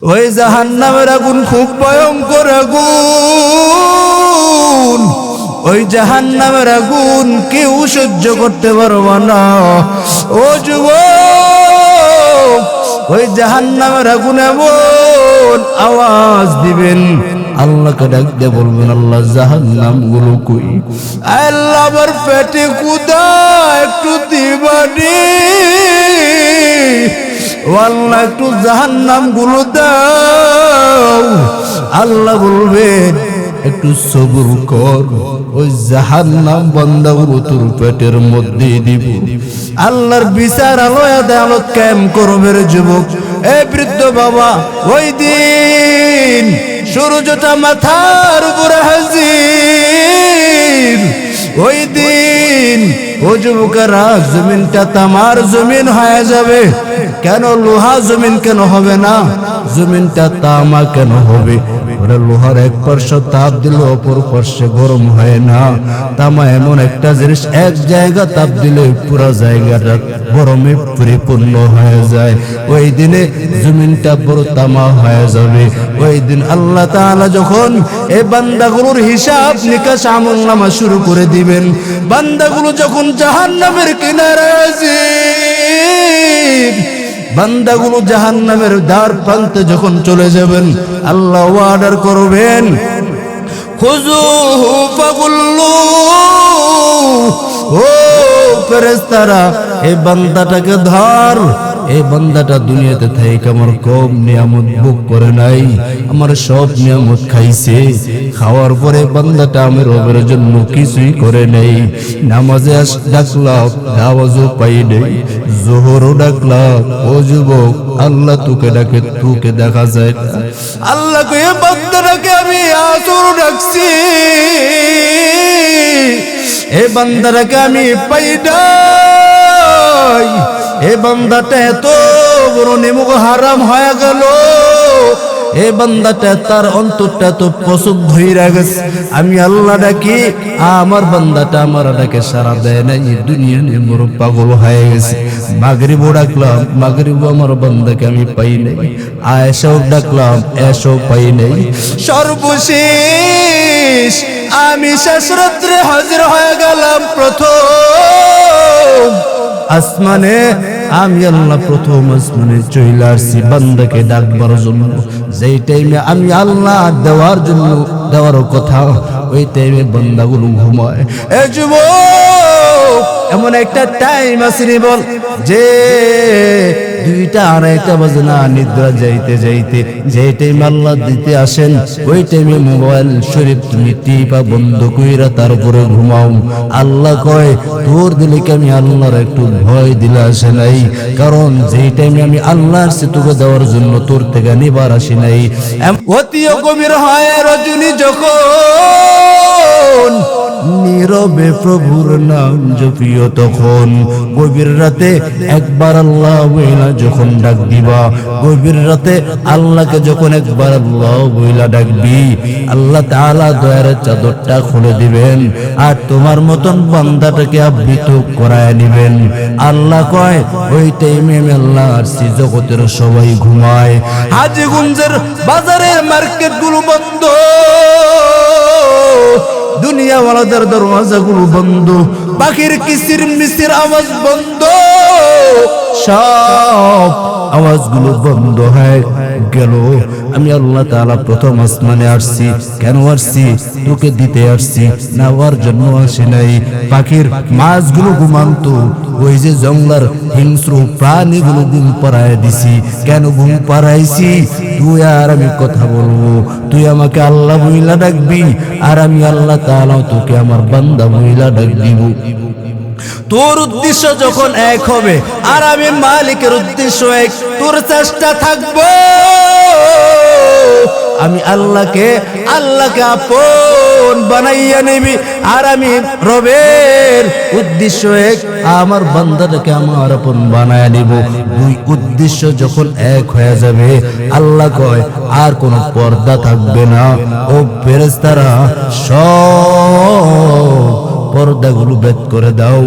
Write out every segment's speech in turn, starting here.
ওই জাহান্নামের আগুন খুব ভয়ঙ্কর আগুন। ওই জাহান্নামের আগুন কেউ সহ্য করতে পারবে না। ও যুবক, ওই জাহান্নামের আগুন এমন আওয়াজ দিবেন, আল্লাহকে ডাক দিয়ে বলবেন, আল্লাহ জাহান্নাম গুলো কই, আল্লাহ আমার পেটে ক্ষুধা, একটু দিবানি, আল্লাহ একটু জাহান্নাম গুলো দাও। আল্লাহ বলবেন একটু সবুর কর, ওই জাহান্নাম বান্দাগুলো তোর পেটের মধ্যে দিব। আল্লাহর বিচার আলোয় আদালত কায়েম করবে রে যুবক। এ বৃদ্ধ বাবা, ওই দিন সূর্যটা মাথার উপরে হাজির। ওই দিন ও যুবকেরা, জমিনটা তামার জমিন হয়ে যাবে। কেন লোহা জমিন কেন হবে না? জমিনটা তামা কেন হবে? ওরা লোহার এক পার্শ্ব তাপ দিলে অপর পার্শ্বে গরম হয় না। তামা এমন একটা জিনিস, এক জায়গা তাপ দিলে পুরো জায়গাটা গরমে পরিপূর্ণ হয়ে যায়। ওই দিনে জমিনটা বড় তামা হয়ে যাবে। ওই দিন আল্লাহ তাআলা যখন এই বান্দাগুলোর হিসাব নিকাশ আমলনামা শুরু করে দিবেন, বান্দাগুলো যখন জাহান্নামের কিনারে হাজির, বান্দাগুলো জাহান্নামের দ্বার প্রান্তে যখন চলে যাবেন, আল্লাহ অর্ডার করবেন, খুযুহু ফাগুল্লু। ও ফেরেশতারা, এই বান্দাটাকে ধর। এই বান্দাটা দুনিয়াতে থেকে আমার কম নিয়ামত ভোগ করে নাই, আমার সব নিয়ামত খাইছে। খাওয়ার পরে বান্দাটা আমার রবের জন্য কিছুই করে নাই। নামাজে ডাকলাম, নামাজও পাই নাই। জোহরও ডাকলাম, ও যুবক, আল্লাহ তোকে ডাকে, তোকে দেখা যায় না। আল্লাহকে এই বান্দাটাকে আমি আসর ডাকছি, এই বান্দাটাকে আমি পাই নাই। এ বান্দাটা এত বড় নেমুক হারাম হয়ে গেল, এ বান্দাটা তার অন্তরটা তো পছন্দ হইয়া গেছে। আমি আল্লাহ ডাকি, আমার বান্দাটা আমার ডাকে সারা দেয় না, এই দুনিয়া নিয়ে বড় পাগল হয়ে গেছে। মাগরিবও ডাকলাম, মাগরিবও আমার বান্দাকে আমি পাই নাই। আয়েশাও ডাকলাম, এসও পাই নাই। সর্বশেষ আমি শেষ রাত্রে হাজির হয়ে গেলাম প্রথম আসমানে। আমি আল্লাহ প্রথম আসমানে চলে আসছি বান্দাকে ডাকবার জন্য। যেই টাইমে আমি আল্লাহ দেওয়ার জন্য দেওয়ার কথা, ওই টাইমে বান্দাগুলো ঘুমায়। এ যুবক, এমন একটা টাইম আসেনি বল যে 2টা 2:30 বাজে না, নিদ্রা যাইতে যাইতে যে টাইমে আল্লাহ দিতে আসেন, ওই টাইমে মোবাইল শরীফ তুমি টিপা বন্ধ কইরা তারপরে ঘুমাও। আল্লাহ কয়, তোর দিলে কি আমি আল্লাহর একটু ভয় দিলে আসে নাই? কারণ যেই টাইমে আমি আল্লাহর সে তোকে দেওয়ার জন্য তোর থেকে নিবার আসি নাই। অতিও গভীর হয় রজনী যখন নীরবে প্রভুর নাম জপিও, তখন গভীর রাতে একবার আল্লাহ বইলা যখন ডাক দিবা, গভীর রাতে আল্লাহকে যখন একবার আল্লাহ বইলা ডাকবি, আল্লাহ তাআলা দয়ার চাদরটা খুলে দিবেন আর তোমার মতন বান্দাটাকে আবৃত করায় নিবেন। আল্লাহ কয়, ওই টাইমে আল্লাহর সে জগতের সবাই ঘুমায়। হাজীগঞ্জের বাজারের মার্কেট গুলো বন্ধ, দুনিয়াওয়ালাদের দরওয়াজাগুলো বন্ধ, পাখির কিচির মিচির আওয়াজ বন্ধ, সব আওয়াজগুলো বন্ধ হয়ে গেল। আমি আল্লাহ তাআলা প্রথম আসমানে আসছি। কেন আসছি? তোকে দিতে আসছি, নেওয়ার জন্য আসি নাই। পাখির মাছগুলো ঘুমান্ত, ওই যে জঙ্গলার হিংস্র প্রাণীগুলো ঘুম পাড়ায় দিছি। কেন ঘুম পাড়াইছি? তুই আর আমি কথা বলবো, তুই আমাকে আল্লাহ বইলা ডাকবি, আর আমি আল্লাহ তাআলা তোকে আমার বান্দা বইলা ডাক দিব। তোর উদ্দেশ্য যখন এক হবে আর আমি মালিকের উদ্দেশ্য এক, তোর চেষ্টা থাকবো আমি আল্লাহকে আপন বানাইয়া নিবি, আর আমি রবের উদ্দেশ্য এক, আমার বান্দাটাকে আমার আপন বানাইয়া নিব। দুই উদ্দেশ্য যখন এক হয়ে যাবে, আল্লাহ কয় আর কোনো পর্দা থাকবে না। ও ফেরেশতারা, সব পর্দাগুলো ভেদ করে দাও,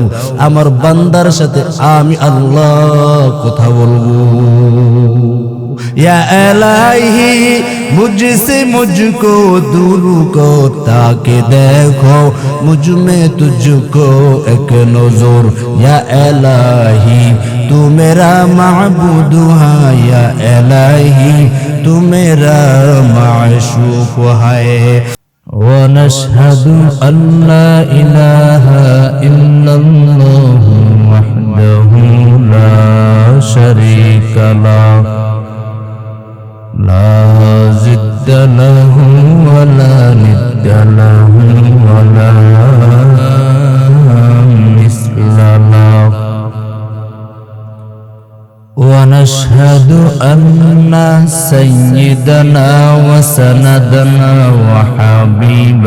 আমার বান্দার সাথে আমি আল্লাহ কথা বলবো। या इलाही मुझसे मुझको दूर को ताकि देखो मुझ में तुझको एक नज़र या इलाही तू मेरा माबूद है या इलाही तू मेरा माशूक है ونشهد أن لا إله إلا الله وحده لا شريك له لا ضد له ولا ند له ولا مثل له ونشهد أن سيدنا وسندنا وحبيب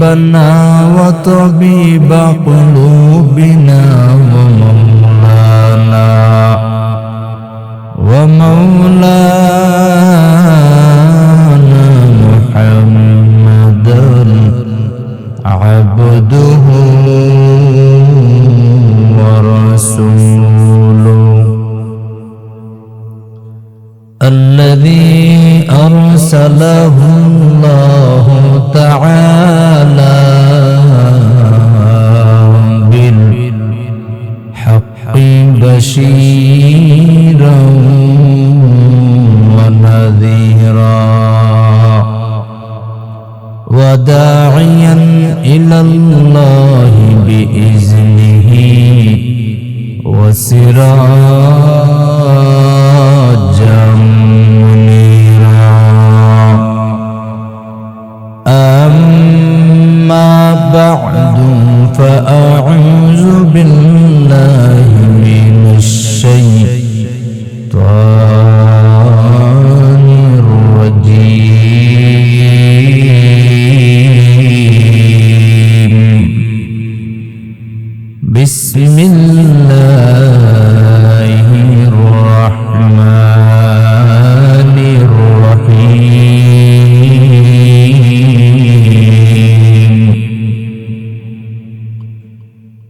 ربنا وطبيب قلوبنا ومولانا محمدا عبده ورسوله الذي أرسله الله تعالى بالحق بشيرا ونذيرا وداعيا إلى الله بإذنه وسراجا منيرا أما بعد فأعوذ بالله من الشيطان الرجيم بسم الله الرحمن الرحيم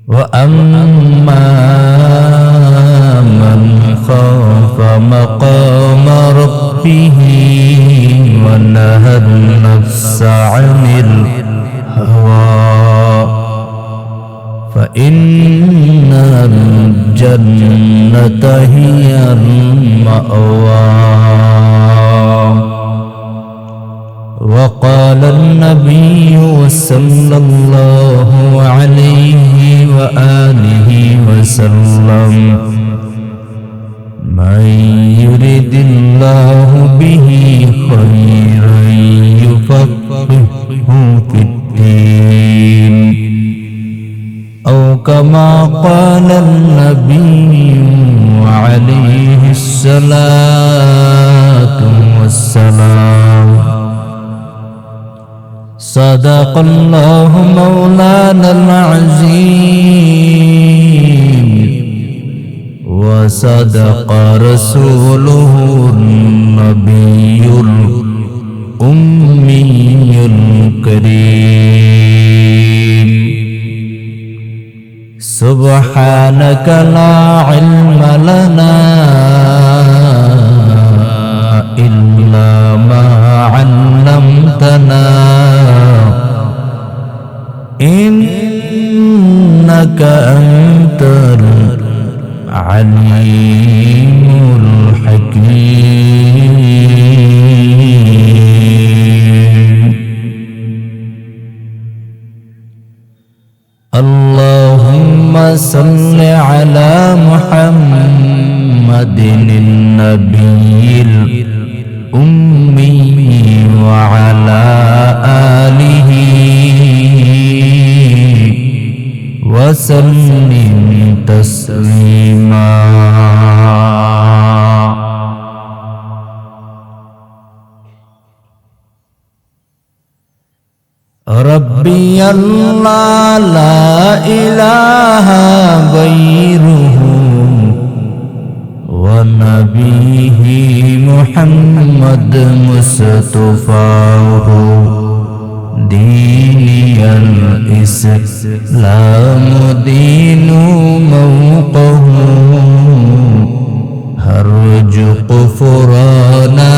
وأما من خاف مقام ربه ونهى النفس عن الهوى فإن الجنة هي المأوى وقال النبي صلى الله عليه وآله وسلم من يرد الله به خيرا يفقهه في الدين أو كما قال النبي عليه الصلاة والسلام صدق الله مولانا العظيم وصدق رسوله النبي الأمي الكريم سبحانك لا علم لنا إلا ما علمتنا إنك أنت العليم الحكيم اللهم صل على محمد النبي الأمي وعلى آله وسلم تسليما ربي الله لا إله غيره नबीह मुहम्मद मुस्तफा दीनियल इस्लाम दीनु मौक़हु हर्ज कुफ़राना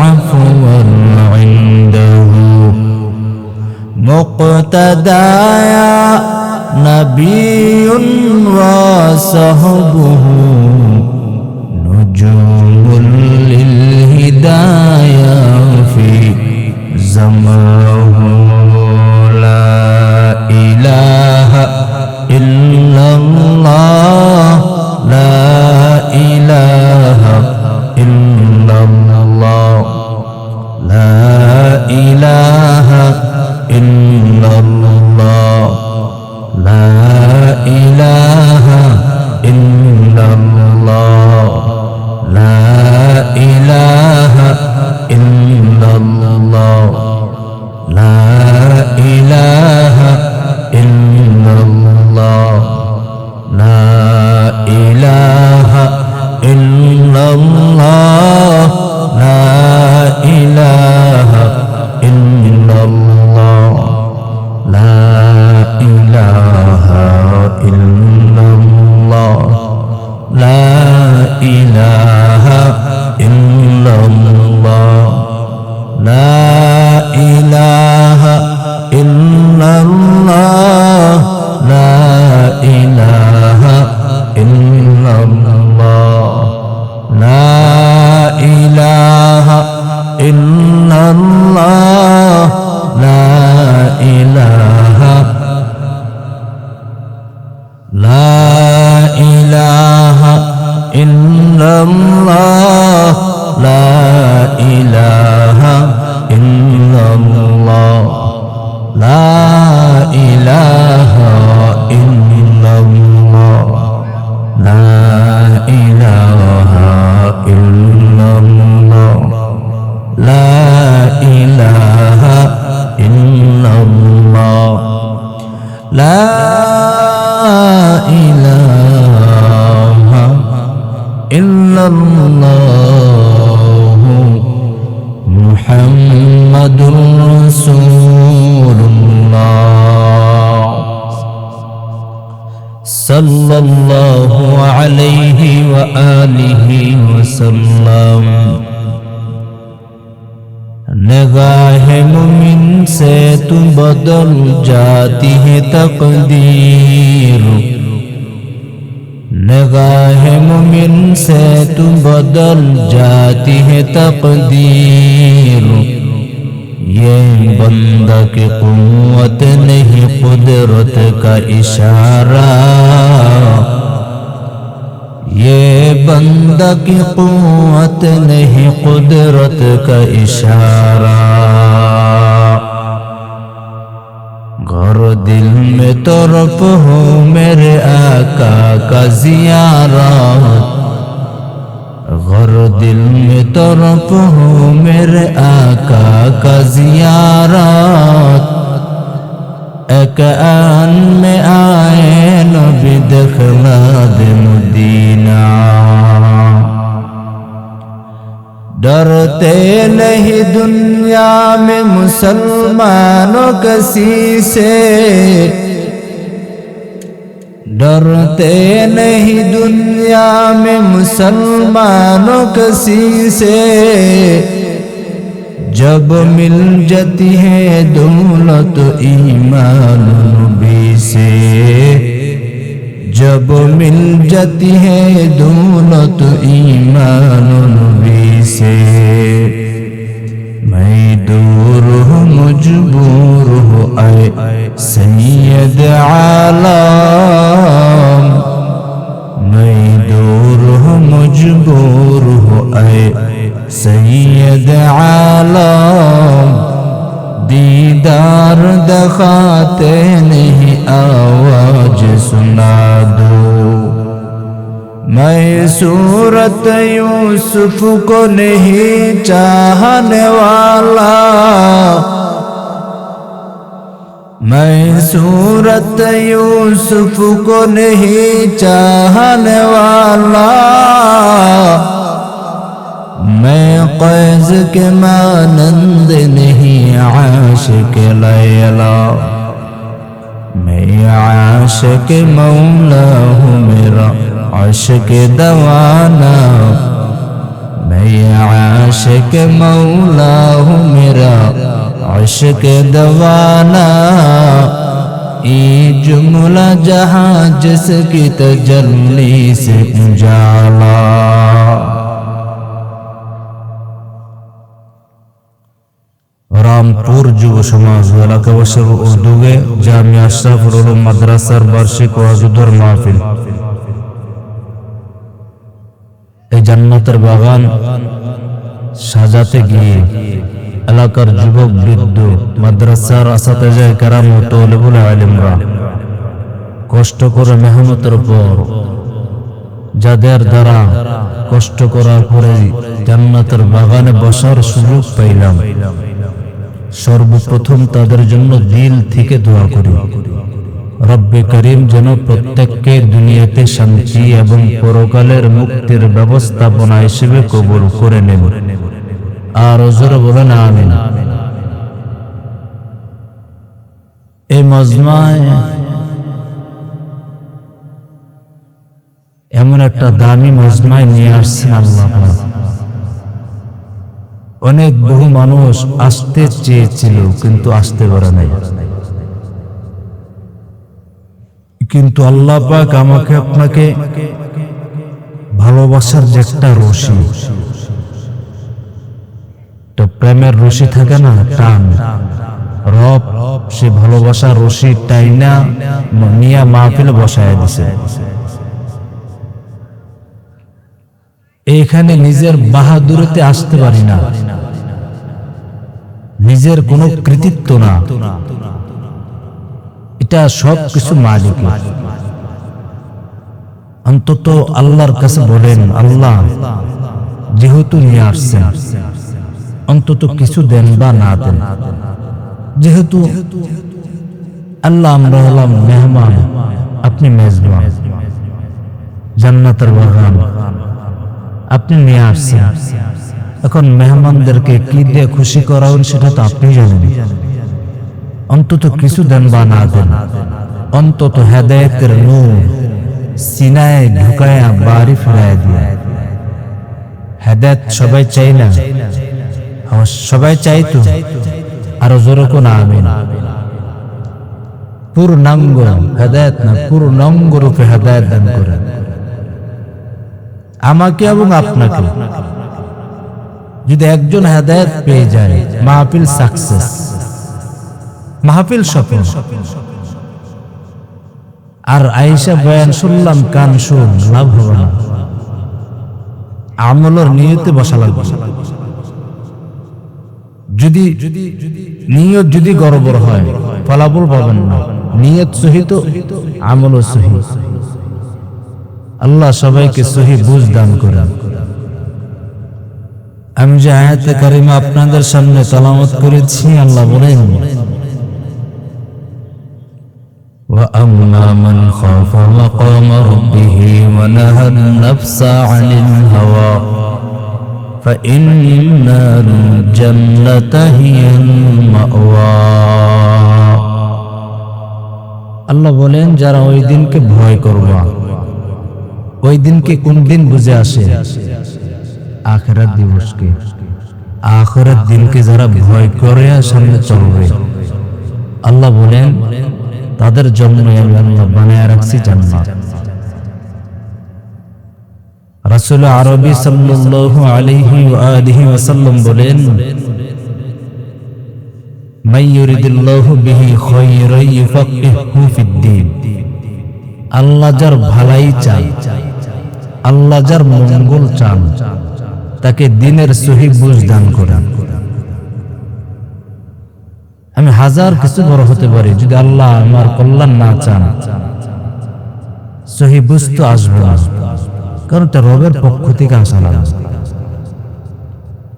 अफ़वन इंदहु मुक़्तदाया नबीयुन व सहबुहु नुजूमुल लिल हिदाया फी ज़माहु ला इलाहा इल्लल्लाह ला इलाहा इल्लल्लाह ला इलाहा इल्लल्लाह ला इलाहा इल्लल्लाह ला इलाहा इल्लल्लाह ला इलाहा इल्लल्लाह ला इलाहा इल्लल्लाह ला इलाहा इल्लल्लाह ला इलाहा इल्लल्लाह ला इलाहा इल्लल्लाह ला इलाहा इल्लल्लाह ला इलाहा इल्लल्लाह ला इलाहा इल्लल्लाह ला इलाहा ला इलाहा इल्लल्लाह ला इलाहा इल्लल्लाह ला इलाहा इल्लल्लाह ला इलाहा इल्लल्लाह ला इलाहा इल्लल्लाह ला इलाहा इल्लल्लाह मुहम्मदुर रसूलुल्लाह सल्लल्लाहु अलैहि व आलिहि वसल्लम। निगाह मुमिन से तू बदल जाती है तकदीर, निगाह मुमिन से तू बदल जाती है तकदीर। ये बंदा की कुव्वत नहीं कुदरत का इशारा, ये बंदा की कुव्वत नहीं कुदरत का इशारा। घर दिल में तरफ हो मेरे आका का ज़ियारत, घर दिल में तरफ हो मेरे आका का ज़ियारत। एक आन में आए नबी दिखला दे मदीना, डरते नहीं दुनिया में मुसलमानों किसी से, डरते नहीं दुनिया में मुसलमानों किसी से। जब मिल जाती है दौलत ईमान नबी से, जब मिल जाती है दौलत ईमान नबी से। मैं दूर हूँ मजबूर हो आए सैयद आलम, मैं दूर हूँ मजबूर हो आए सैयद आलम। दीदार दिखाते नहीं आवाज सुना दो, मैं सूरत यूसुफ को नहीं चाहने वाला, मैं सूरत यूसुफ को नहीं चाहने वाला, मैं कैद के मानंद नहीं आशिक लैला, मैं आशिक मौला हूँ मेरा आशिक दवाना, मैं आशिक मौला हूँ मेरा आशिक दवाना, ये जुमला जहाँ जिसकी तजल्ली से उजाला। রামপুর যুব সমাজ এলাকাবাসীর উদ্যোগে জামিয়া আশরাফুল উলুম মাদ্রাসার বার্ষিক ওয়াজুদুর মাহফিল। এই জান্নাতের বাগান সাজাতে গিয়ে এলাকার যুবক বৃদ্ধ মাদ্রাসার আসাতেজায়ে কেরাম ও তালিবুল ইলমরা কষ্ট করে মেহনতের পর যাদের দ্বারা কষ্ট করার পরে জান্নাতের বাগানে বসার সুযোগ পাইলাম, সর্বপ্রথম তাদের জন্য দিল থেকে দোয়া করি, রব্বে করিম যেন প্রত্যেককে দুনিয়াতে শান্তি এবং পরকালের মুক্তির ব্যবস্থাপনা হিসেবে কবুল করে নেন। আর জোরে বলেন আমিন। এই মজমায় এমন একটা দামি মজমায় নিয়ে আসছেন আল্লাহ। অনেক বহু মানুষ আসতে চেয়েছিল কিন্তু আসতে পারে নাই, কিন্তু আল্লাহ পাক আমাকে আপনাকে ভালোবাসার যে একটা রশি, তো প্রেমের রশি থাকে না টান, রব সে ভালোবাসার রশি টাইনা নিয়া মাহফিলে বসায় দিছে। এখানে নিজের বাহাদুরিতে আসতে পারি না, নিজের কোনো কৃতিত্ব না, এটা সব কিছু মালিকের। অন্তত আল্লাহর কাছে বলেন, আল্লাহ যেহেতু নিয়ে আসছেন অন্তত কিছু দেন বা না দেন, যেহেতু আল্লাহ আমরা হলাম মেহমান, আপনি মেজবান, জান্নাতের বাগান আপনি নিয়ে আসছেন, এখন মেহমানদেরকে কি দিয়ে খুশি করাবেন সেটা তো আপনি জানেন। অন্তত কিছু দেন বা না দেন, অন্তত হেদায়েতের নূর সিনায় ঢুকায়া বাড়ি ফিরায় দিয়ে। হেদায়েত সবাই চাই না, সবাই চাই তো, আরো জোরে কোন আমিন। পূর্ণাঙ্গ হেদায়েত না, পূর্ণাঙ্গ রূপে হেদায়েত দান করেন আমাকে এবং আপনাকে। যদি একজন হেদায়েত পেয়ে যায় মাহফিল সাকসেস, মাহফিল সফল। আর আয়েশা বয়ান শুনলাম কান শুন, লাভ হবে না, আমলের নিয়তে বসা লাগবে। যদি নিয়ত যদি গড়বড় হয় ফলাফল পাবেন না, নিয়ত সহি তো আমলও সহি। আল্লাহ সবাইকে সহি বুঝ দান করেন। আমি যে আয়াতে কারিমা আপনাদের সামনে তেলাওয়াত করেছি, আল্লাহ বলেন, وَأَمَّا مَنْ خَافَ مَقَامَ رَبِّهِ وَنَهَى النَّفْسَ عَنِ الْهَوَى فَإِنَّ الْجَنَّةَ هِيَ الْمَأْوَى। আল্লাহ বলেন, যারা ওই দিনকে ভয় করবা, ওই দিনকে কোন দিন বুঝে আসে? আখিরাত দিবসকে। আখিরাত দিনকে যারা ভয় করে সামনে চলবে, আল্লাহ বলেন তাদের জন্য আমি আল্লাহ বানায় রাখছি জান্নাত। রাসূল আরবি সাল্লাল্লাহু আলাইহি ওয়া আলিহি ওয়াসাল্লাম বলেন, মান ইউরিদুল্লাহু বিহি খায়রান ইউফাক্কিহু ফিদ্দীন। আল্লাহ যার ভালাই চান, আল্লাহ যার মঙ্গল চান, তাকে দ্বীনের সহি বুঝ দান করেন। আমি হাজার কিছু বড় হতে পারি, যদি আল্লাহ আমার কল্যাণ না চান সহি বুঝ তো আসবে না, কারণ এটা রবের পক্ষ থেকে আসা লাগে।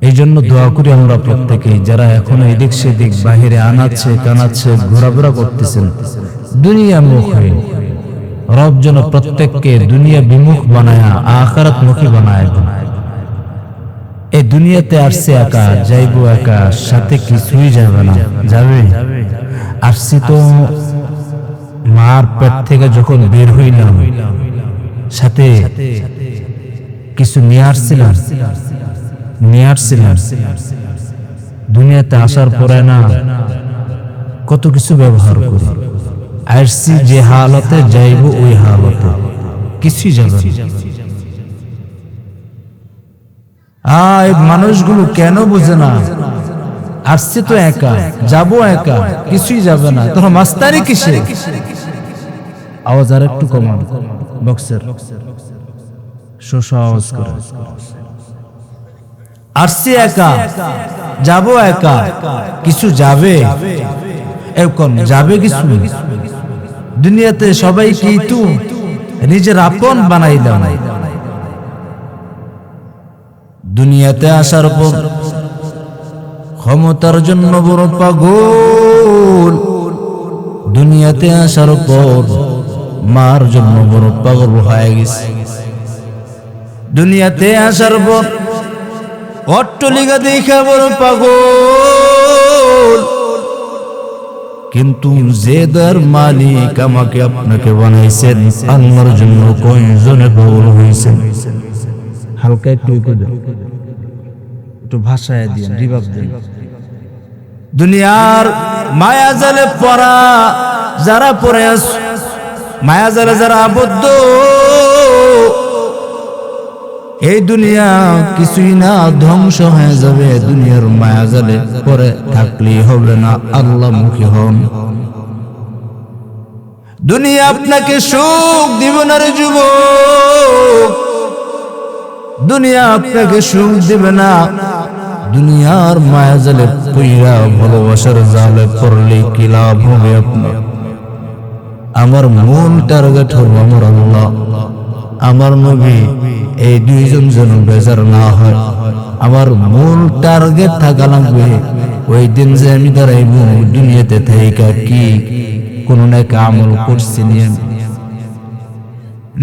এই জন্য দোয়া করি আমরা প্রত্যেকেই, যারা এখন এদিক সেদিক বাহিরে আনাচ্ছে কানাচ্ছে ঘোরাফেরা করতেছেন দুনিয়া মুখ হয়ে, রব যেন প্রত্যেককে দুনিয়া বিমুখ বানায় আখিরাত মুখী বানায়। এই দুনিয়াতে আসছে একা, যাইব একা, সাথে কিছুই যাবে না। যাবে আসছি তো মার পেট থেকে যখন বের হইলাম সাথে কিছু নিয়ে আসছিলাম। দুনিয়াতে আসার পরে না কত কিছু ব্যবহার করি, আসছি যে হালতে যাইব ওই হালতে, কিছুই যাবে না। মানুষগুলো কেন বুঝে না? আসছে তো একা, যাবো একা, কিছুই যাবে না, তোর মাস্তারি কিসে? আওয়াজ আর একটু কমান বক্সের, শোষা আওয়াজ করে। আসছি একা, যাবো একা, কিছু যাবে? এখন যাবে কিছু? দুনিয়াতে সবাই কিন্তু নিজের আপন বানাইলাম। দুনিয়াতে আসার পর ক্ষমতার জন্য বড় পাগল, দুনিয়াতে আসার পর মার জন্য বড় পাগল হয়ে গেছে। দুনিয়াতে আসার পর অট্টালিকা দেখে বড় পাগল, কিন্তু যে দয়ার মালিক আমাকে আপনাকে বানাইছেন আল্লাহর জন্য কয়জনে পাগল হয়েছেন? হালকা একটু ভাষায় দিন, রিভাব দিন। দুনিয়ার মায়া জালে পড়া যারা পড়ে আছে, মায়া জালে যারা আবদ্ধ, এই দুনিয়া কিছুই না, ধ্বংস হয়ে যাবে। দুনিয়ার মায়া জালে পরে থাকলেই হবে না, আল্লাহ মুখী হন। দুনিয়া আপনাকে সুখ দিব না রে যুবক, দুনিয়া আপনাকে সুখ দিবে না। দুনিয়ার মায়া জালে পইরা ভালোবাসার জালে পড়লে কি লাভ হবে আপনার? আমার মূল টার্গেট হল আমার আল্লাহ, আমার নবী, এই দুইজন যেন বেজার না হয়। আমার মূল টার্গেট থাকা লাগবে ওই দিন যে আমি দাঁড়াইব দুনিয়াতে থেকে কি কোন নেক আমল করছি,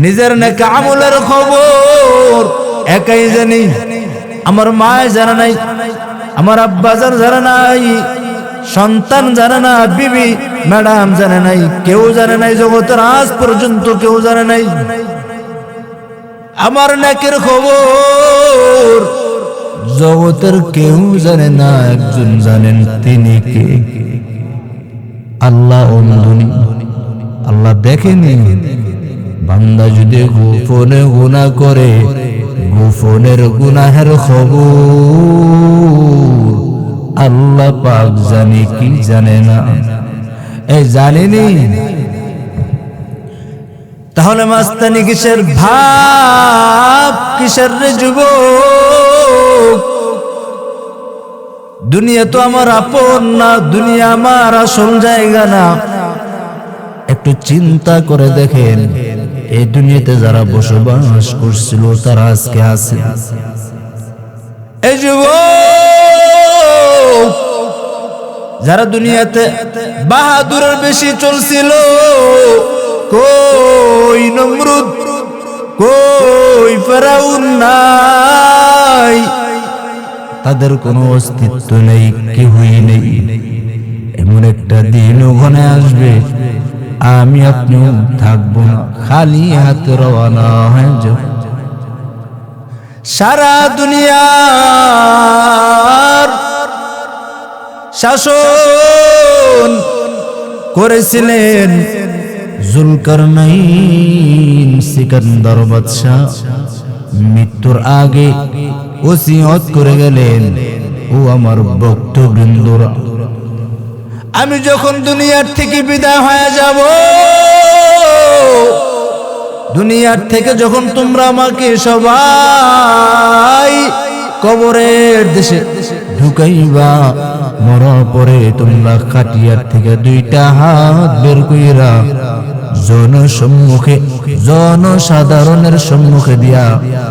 নিজের নেক আমলের খবর একাই জানি। আমার মা জানা নাই, আমার আব্বা জানা নাই, সন্তান জানে না, বিবি ম্যাডাম জানে নাই, কেউ জানে নাই, জগতের আজ পর্যন্ত কেউ জানে নাই আমার নেকের খবর। জগতের কেউ জানে না, একজন জানেন, তিনি কে? আল্লাহ। আল্লাহ দেখেনি? বান্দা যদি গোপনে গুনাহ করে, গোপনের গুনাহের খবর আল্লাহ পাক জানে কি জানে না? এই জানেনি? তাহলে মাস্তানি কিসের, ভাব কিসের রে যুবক? দুনিয়া তো আমার আপন না, দুনিয়া আমার আসল জায়গা না। একটু চিন্তা করে দেখেন, এই দুনিয়াতে যারা বসবাস করছিল তারা আজকে আছে? এই যুবক, যারা দুনিয়াতে বাহাদুরের বেশি চলছিল, কই নমরুদ, কই ফেরাউন নাই, তাদের কোনো অস্তিত্ব নেই, কেউই নেই। এমন একটা দিন ওখানে আসবে আমি আপনিও থাকবো না, খালি হাতে রওনা হয়ে যাব। সারা দুনিয়ার শাসন করেছিলেন জুলকারনাইন সিকান্দার বাদশা। মৃত্যুর আগে ওসিয়ত করে গেলেন, ও আমার ভক্তবৃন্দরা, আমি যখন দুনিয়ার থেকে বিদায় হয়ে যাব, দুনিয়ার থেকে যখন তোমরা আমাকে সবাই কবরের দেশে ঢুকাইবা, মরার পরে তোমরা খাটিয়ার থেকে দুইটা হাত বের কইরা জনসম্মুখে, জনসাধারণের সম্মুখে দিয়া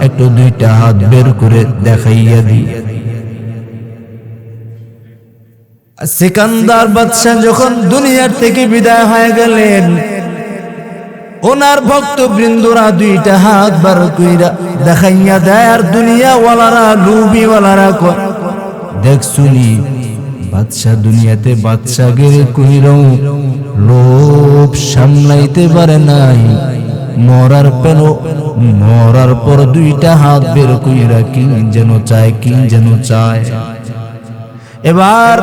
একটু দুইটা হাত বের করে দেখাইয়া দি, সিকান্দার বাদশা যখন দুনিয়ার থেকে বিদায় হয়ে গেলেন, ওনার ভক্তবৃন্দরা দুইটা হাত বার কইরা দেখাইয়া দেয়, আর দুনিয়া ওয়ালারা লুবি ওয়ালারা কয়, দেখছুনি বাদশা দুনিয়াতে বাদশা গেরে কইরাও লোভ সামলাইতে পারে নাই, মরার পর দুইটা হাত বের কইরা কি যেন চায়। এবার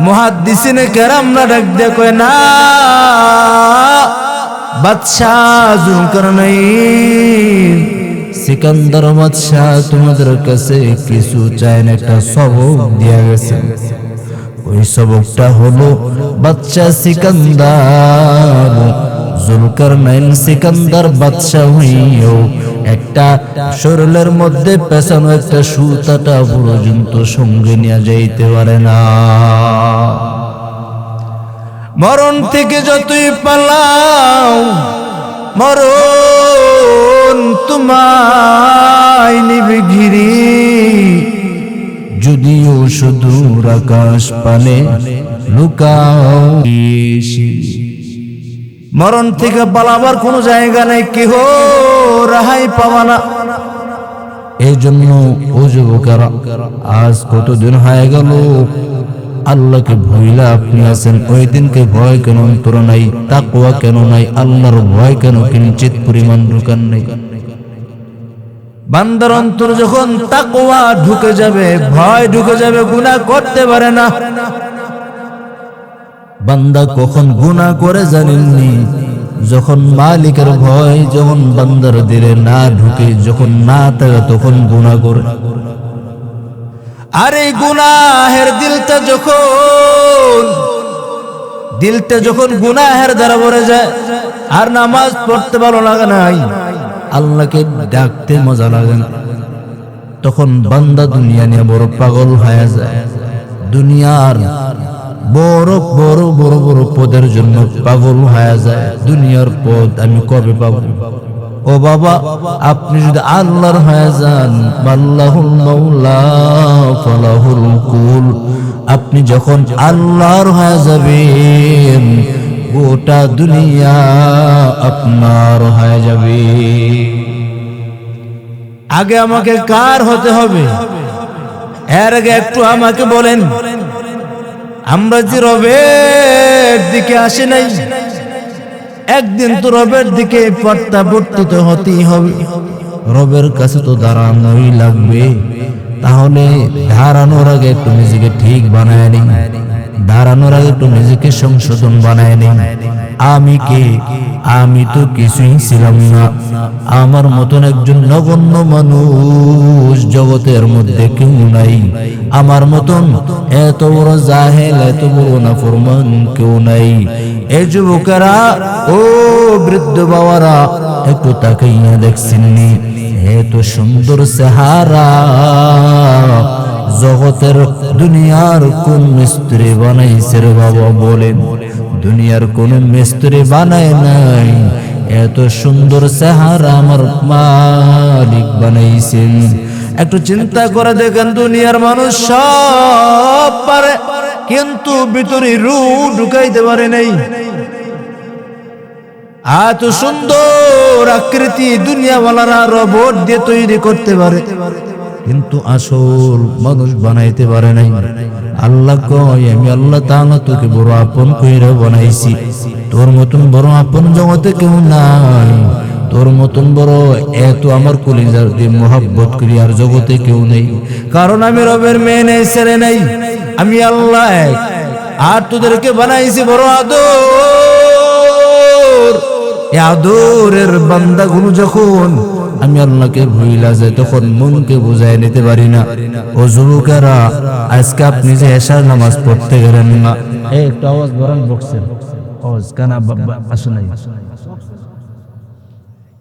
মুহাদ্দিসিনে কেরামরা ডাক দিয়ে কয়, না বাদশাহ জুলকারনাইন, সিকান্দার বাদশাহ তোমাদের কাছে কিছু চায় না, একটা সবক দিয়া গেছে। ওই সবকটা হলো বাদশাহ সিকান্দার জুলকারনাইন সিকান্দার বাদশাহ হইও একটা শরীরের মধ্যে পেছানো একটা সুতাটা পর্যন্ত সঙ্গে নিয়ে যাইতে পারে না। মরণ থেকে যতই পালাও মরণ তোমায় নিবে ঘিরি, যদিও সুদূর আকাশ পানে লুকাও। মরণ থেকে পালাবার কোনো জায়গা নেই, কেহ রাহাই পাবা না। এই জন্য ও যুবকেরা, আজ কতদিন হয়ে গেল আল্লাহকে ভয়লা আপনি আছেন, ওই দিনকে ভয় কেন অন্তর নাই, তাকওয়া কেন নাই, আল্লাহর ভয় কেন কিঞ্চিত পরিমাণ ঢুকান নাই? বান্দার অন্তর যখন তাকওয়া ঢুকে যাবে, ভয় ঢুকে যাবে, গুনাহ করতে পারে না। বান্দা কখন গুনাহ করে জানেননি? যখন মালিকের ভয় যখন বান্দার দিলে না ঢুকে, যখন না থাকে তখন গুনাহ করে। আর এই গুনাহের দিলটা যখন গুনাহের দ্বারা ভরে যায়, আর নামাজ পড়তে ভালো লাগে নাই, আল্লাহকে ডাকতে মজা লাগে না, তখন বান্দা দুনিয়া নিয়ে বড় পাগল হয়ে যায়। দুনিয়ার বড় বড় বড় বড় পদের জন্য পাগল হয়ে যায়। দুনিয়ার পদ আমি কবে পাবো? ও বাবা, আপনি যদি আল্লাহর হয়ে যান, আল্লাহুল মাওলা ফালাহুল কুল, আপনি যখন আল্লাহর হয়ে যাবেন, গোটা দুনিয়া আপনার হয়ে যাবে। আগে আমাকে কার হতে হবে? এর আগে একটু আমাকে বলেন, আমরা যে রবের দিকে আসি নাই, একদিন তো রবের দিকে প্রত্যাবর্তিত হতেই হবে। রবের কাছে তো দাঁড়ানোই লাগবে। তাহলে দাঁড়ানোর আগে একটু নিজেকে ঠিক বানায় নিন, দাঁড়ানোর আগে একটু নিজেকে সংশোধন বানায় নিন। আমি কে? আমি তো কিছুই ছিলাম না। আমার মতন একজন নগণ্য মানুষ জগতের মধ্যে কেউ নাই। আমার মতন এত বড় জাহেল, এত বড় নাফরমান কেউ নাই। এই যুবকেরা, ও বৃদ্ধ বাবারা, একটু তাকাইয়া দেখছেননি? এত সুন্দর চেহারা জগতের দুনিয়ার কোন মিস্ত্রি বানাইছে রে বাবা? বলেন, দুনিয়ার কোন মিস্ত্রি বানায় নাই। এত সুন্দর চেহারা আমার মালিক বানাইছেন। একটু চিন্তা করে দেখেন, দুনিয়ার মানুষ সব পারে, কিন্তু ভিতরে রূহ ঢুকাইতে পারে নাই। এত সুন্দর আকৃতি দুনিয়াওয়ালারা রোবট দিয়ে তৈরি করতে পারে, কিন্তু আসল মানুষ বানাইতে পারে নাই। আল্লাহ কয়, আমি আল্লাহ তাআলা তোকে বড় আপন কইরা বানাইছি। তোর মতন বড় আপন জগতে কেউ নাই। তোর মতন বড় এত আমার কলিজার দিয়ে মোহাব্বত করি আর জগতে কেউ নেই। কারণ আমি রবের মেয়ে নেই, ছেলে নেই, আমি আল্লাহ এক। আর তোদেরকে বানাইছি বড় আদর। এই আদরের বান্দাগুলো যখন আমি আল্লাহকে ভুইলা যাই, তখন মনকে বুঝাই নিতে পারি না। ও যুবকেরা, আজকে আপনি যে এশার নামাজ পড়তে গেলেন না, একটু আওয়াজ বরান বক্সের আওয়াজ কানা আসো নাই।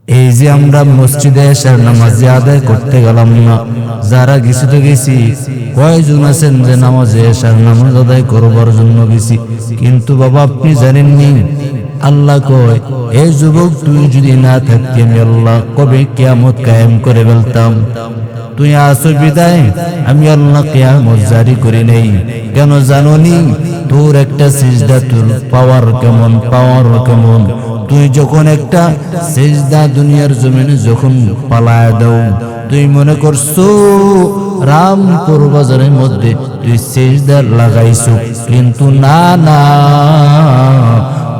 এই যে আমরা মসজিদে এশার নামাজ আদায় করতে গেলাম না, যারা গেছি তো গেছি, কয়জন আছেন যে নামাজে এশার নামাজ আদায় করবার জন্য গেছি? কিন্তু বাবা, আপনি জানেননি আল্লাহ কয়, এই যুবক তুই যদি না থাকতি, আমি আল্লাহ কবে কিয়ামত কায়েম করে ফেলতাম। তুই আসো বিদায় আমি আল্লাহ কিয়ামত জারি করি নাই। কেন জানোনি? তোর একটা সিজদা তোর পাওয়ার কেমন। তুই যখন একটা সিজদা দুনিয়ার জমিনে যখন পালায় দাও, তুই মনে করছো রামপুর বাজারের মধ্যে তুই সিজদা লাগাইছো, কিন্তু না,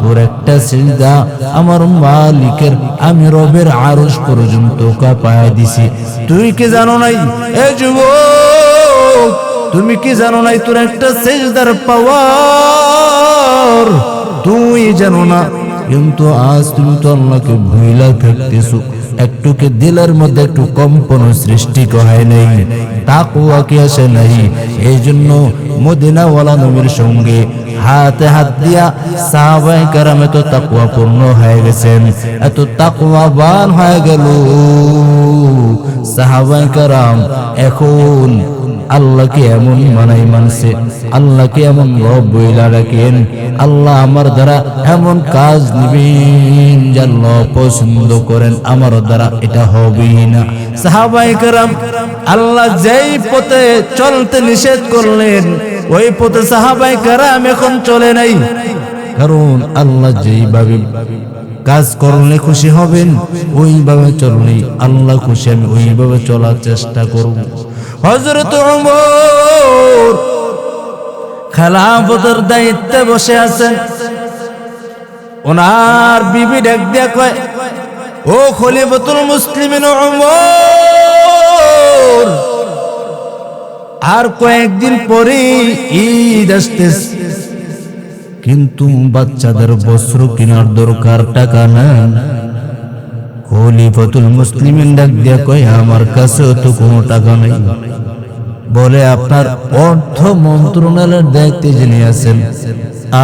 তোর একটা সিজদা আমার মালিকের, আমি রবের আরশ পর্যন্ত কাঁপায় দিছি। তুই কি জানো নাই? এ যুবক, তুমি কি জানো নাই তোর একটা সিজদার পাওয়ার? তুই জানো না, কিন্তু আজ তুমি তো আল্লাহকে ভুইলা থাকতেছো। একটুকে দিলের মধ্যে একটু কম্পন সৃষ্টি হয় নাই, তাকওয়া কি আসে নাই? এই জন্য মদিনাওয়ালা নবীর সঙ্গে হাতে হাত দিয়া সাহাবায়ে কেরাম এত তাকওয়া পূর্ণ হয়ে গেছেন, এত তাকওয়াবান হয়ে গেল সাহাবায়ে কেরাম। এখন আল্লাহকে এমন মানছে, আল্লাহকে এমন রব বইলা রাখেন, আল্লাহ আমার দ্বারা এমন কাজ নিবেন যা আল্লাহ পছন্দ করেন, আমার দ্বারা এটা হবেই না। সাহাবায়ে কেরাম আল্লাহ যেই পথে চলতে নিষেধ করলেন ওই পথে সাহাবায়ে কেরাম এখন চলে নাই, কারণ আল্লাহ যেইভাবে কাজ করলে খুশি হবেন ওইভাবে চললে আল্লাহ খুশি, আমি ওইভাবে চলার চেষ্টা করব। হযরত ওমর খেলাফতের দায়িত্বে বসে আছেন, ওনার বিবি ডাক দিয়া কয়, ও খলিফাতুল মুসলিমিন ওমর, আর কয়েকদিন পরে ঈদ আসতেছে, কিন্তু বাচ্চাদের বস্ত্র কেনার দরকার, টাকা না। খলিফাতুল মুসলিমিন ডাক দিয়া কয়, আমার কাছেও তো কোনো টাকা নেই। বলে, আপনার অর্থ মন্ত্রণালয়ের দায়িত্বে যিনি আছেন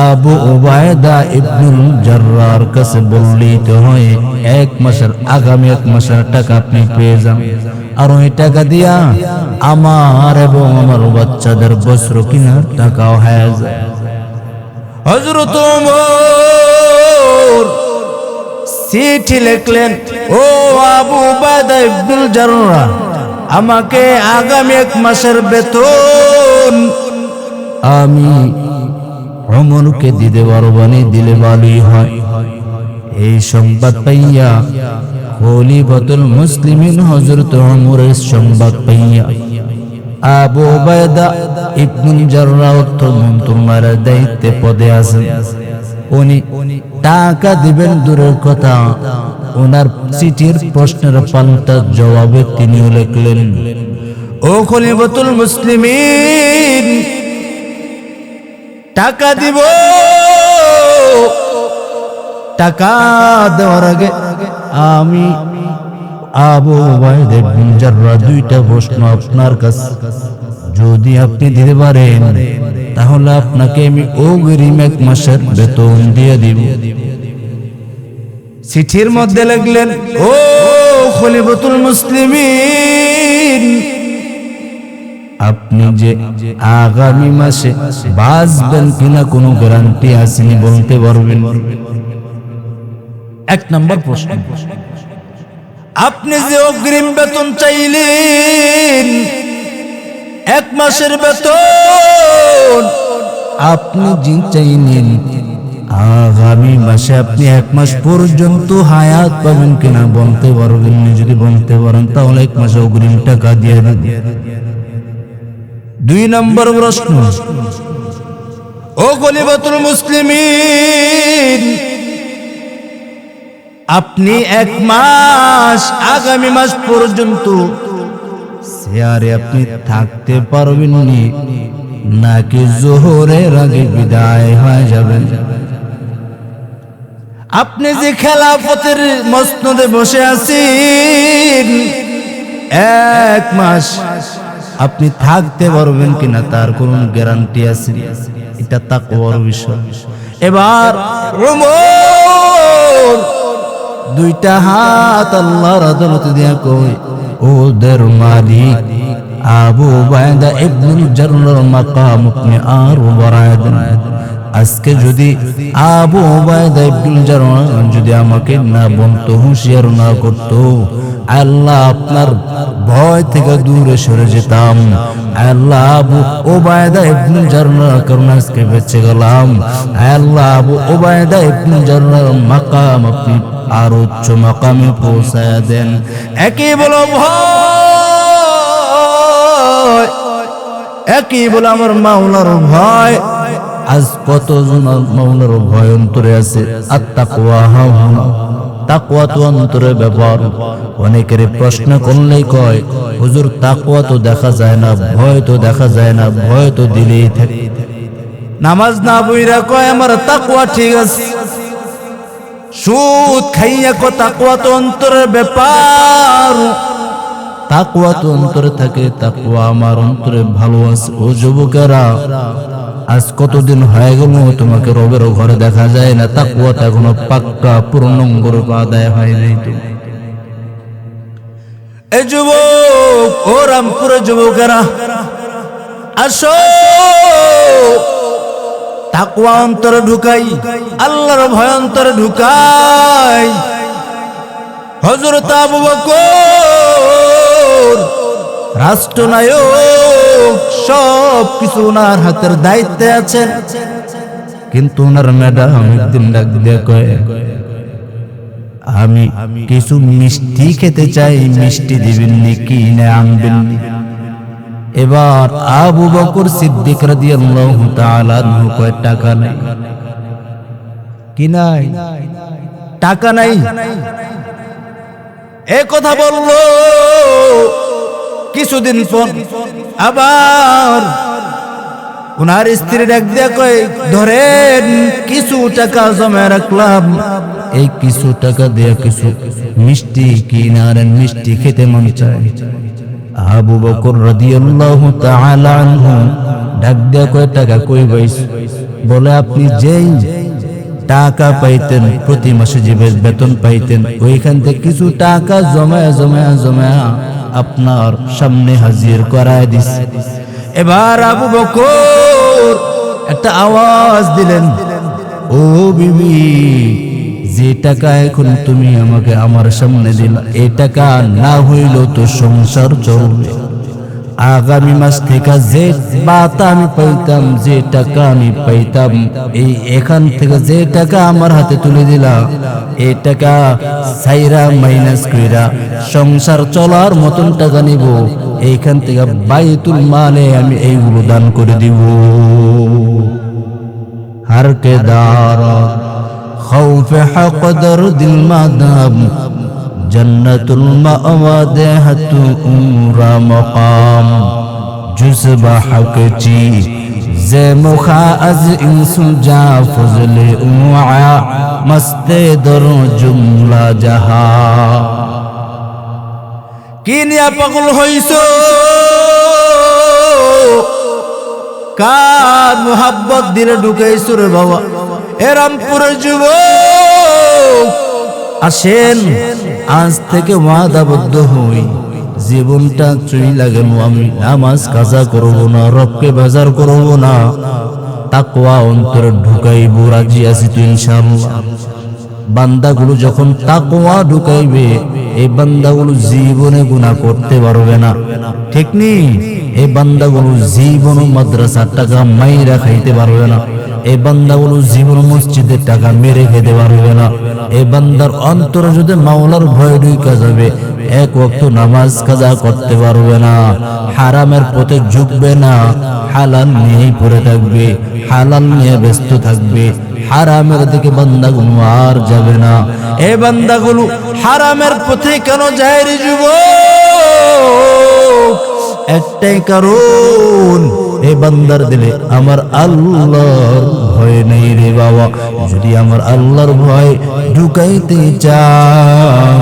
আবু উবায়দা ইবনুল জাররার কাছে বললেই তো হয়, আগামী এক মাসের টাকা আপনি পেয়ে যান, আর ওই টাকা দিয়া আমার এবং আমার বাচ্চাদের বস্ত্র কেনার টাকাও হয়ে যায়। হযরত ওমর চিঠি লিখলেন, ও আবু উবায়দা ইবনুল জাররাহ, আমাকে আগামী এক মাসের বেতন আমি ওমরকে দিতে পারবো, দিলে ভালোই হয়। এই সংবাদ পাইয়া খলিফাতুল মুসলিমিন হযরত ওমরের সংবাদ পাইয়া আবু উবায়দা ইবনুল জাররাহ অর্থ মন্ত্রণালয়ের দায়িত্বে পদে আছেন, উনি টাকা দিবেন দূরের কথা, ওনার চিঠির প্রশ্নের পাল্টা জবাবে তিনিও লিখলেন, ও খলিফাতুল মুসলিমিন, টাকা দিব, টাকা দেওয়ার আগে আমি আবু উবায়দা ইবনুল জাররাহ দুইটা প্রশ্ন আপনার কাছে, যদি আপনি দিতে পারেন তাহলে আপনাকে আমি অগ্রিম এক মাসের বেতন দিয়ে দিব। চিঠির মধ্যে লিখলেন, ও খলিফাতুল মুসলিমিন, আপনি যে আগামী মাসে বাঁচবেন কিনা কোনো গ্যারান্টি আসেনি, বলতে পারবেন? এক নম্বর প্রশ্ন। আপনি যে অগ্রিম বেতন চাইলেন, এক মাসের বেতন, আপনি যে চাইলেন আগামী মাসে আপনি এক মাস পর্যন্ত হায়াত পাবেন কিনা বলতে পারবেন? যদি বলতে পারেন তাহলে এক মাসে অগ্রিম টাকা দিয়ে দেন। দুই নম্বর প্রশ্ন, ও খলিফাতুল মুসলিমিন, আপনি এক মাস আগামী মাস পর্যন্ত চেয়ারে আপনি থাকতে পারবেন নাকি জোহরের আগে বিদায় হয়ে যাবেন? আপনি যে খেলাফতের মসনদে বসে আছেন, এক মাস আপনি থাকতে পারবেন কিনা তার কোন গ্যারান্টি আছে? এটা তাকওয়ার বিষয়। এবার ওমর দুইটা হাত আল্লাহর আদালতে দিয়া কই, ওদের মালিক আবু উবায়দা ইবনুল জাররাহর মাকাম আপনি আর বাড়ায় দেন। আজকে যদি আবু উবায়দা ইবনুল জাররাহ যদি আমাকে না বলতো, হুঁশিয়ার না করতো, আল্লাহ আপনার ভয় থেকে দূরে সরে যেতাম। আল্লাহ আবু ওবায়দা ইবনে জাররাহর কারণে আজকে বেঁচে গেলাম। আল্লাহ আবু ওবায়দা ইবনে জাররাহর মাকাম আপনি আর উচ্চ মাকামে পৌঁছায়া দেন। একই বলো ভয়, একই বলে আমার মাওলার ভয়। আজ কতজন মাওলার ভয় অন্তরে আছে। আত্তাকওয়া হাউনা, তাকওয়া তো অন্তরে ব্যাপার। অনেকের প্রশ্ন করলেই কয় হুজুর তাকওয়া তো দেখা যায় না, ভয় তো দেখা যায় না, ভয় তো দিলেই থাকে। নামাজ না বইরা কয় আমার তাকওয়া ঠিক আছে। সুদ খাইয়া কয় তাকওয়া তো অন্তরের ব্যাপার। তাকওয়া তো অন্তরে থাকে, তাকওয়া আমার অন্তরে ভালো আছে। ও যুবকেরা, আজ কতদিন হয়ে গেল তোমাকে রবের ঘরে দেখা যায় না, তাকওয়াটা এখনো পাক্কা পূর্ণাঙ্গ রূপে আদায় হয় নাই। তুমি এ যুবক, ও রামপুরের যুবকেরা, আসো তাকওয়া অন্তরে ঢুকাই, আল্লাহর ভয় অন্তরে ঢুকাই। হযরত আবু বকর রাষ্ট্রনায়ক, সব কিছু ওনার হাতের দায়িত্বে আছেন, কিন্তু ওনার ম্যাডাম একদিন ডাক দিয়ে কয় আমি কিছু মিষ্টি খেতে চাই, মিষ্টি দিবেন কি না আনবেন। এবার আবু বকর সিদ্দিক রাদিয়াল্লাহু তাআলা আনহু কয় টাকা নাই। কি নাই? টাকা নাই। এই কথা বললো কিছুদিন পর আবার ওনার স্ত্রী ডাক দিয়া কয় ধরেন কিছু টাকা জমা রাখলাম, এই কিছু টাকা দিয়ে কিছু মিষ্টি কিনারেন, মিষ্টি খেতে মন চায়। আবু বকর রাদিয়াল্লাহু তাআলা আনহু ডাক দিয়া কয় টাকা কই পাইছ? বলে আপনি যেই টাকা পাইতেন, প্রতি মাসে যে বেতন পাইতেন, ওইখান থেকে কিছু টাকা জমায়া জমায়া জমায়া আপনার সামনে হাজির করায় দিস। এবার আবু বকর একটা আওয়াজ দিলেন, ও বিবি, যে টাকা এখন তুমি আমাকে আমার সামনে দিলা, এই টাকা না হইলেও তো সংসার চলবে। আগামী মাস থেকে যে বাতা আমি পাইতাম, যে টাকা আমি পাইতাম, এই এখান থেকে যে টাকা আমার হাতে তুলে দিলা, এই টাকা সাইরা মাইনাস কইরা সংসার চলার মতন টাকা নিব, এইখান থেকে বাইতুল মালে আমি এইগুলো দান করে দিব। हर के दार खौफ हक दर्दिल मादाम जन्नतुल मावा देहतु उरा मकाम जुज़बा हक ची जे मुखा अज इंसु जा फजले उआ मस्ते दरो जुमला जहा किनिया पगल होइसो কার মোহাব্বত দিলে ঢুকাইছো রে বাবা। এ রামপুরের যুবক, আসেন আজ থেকে ওয়াদাবদ্ধ হই, জীবনটা চইলা গেল, আমি নামাজ কাজা করব না, রবকে বাজার করব না, তাকওয়া অন্তরে ঢুকাইব, রাজি আছি তো ইনশাআল্লাহ। বান্দাগুলো যখন তাকওয়া ঢুকাইবে, এই বান্দাগুলো জীবনে গুনাহ করতে পারবে না, ঠিক নেই? এই বান্দাগুলো জীবন মাদ্রাসার টাকা মাইরা খাইতে পারবে না, এই বান্দাগুলো জীবন মসজিদের টাকা মেরে খেতে পারবে না। এই বান্দার অন্তরে যদি মাওলার ভয় ঢুকে যাবে, এক ওয়াক্ত নামাজ কাজা করতে পারবে না, হারামের পথে ঝুঁকবে না, হালাল নিয়েই পড়ে থাকবে, হালাল নিয়ে ব্যস্ত থাকবে, হারামের দিকে বান্দাগুলো আর যাবে না। এই বান্দাগুলো হারামের পথে কেন যায় রে যুবক? একটাই কারণ, এই বান্দার দিলে আমার আল্লাহর ভয় নেই রে বাবা। যদি আমার আল্লাহর ভয় ঢুকাইতে চাও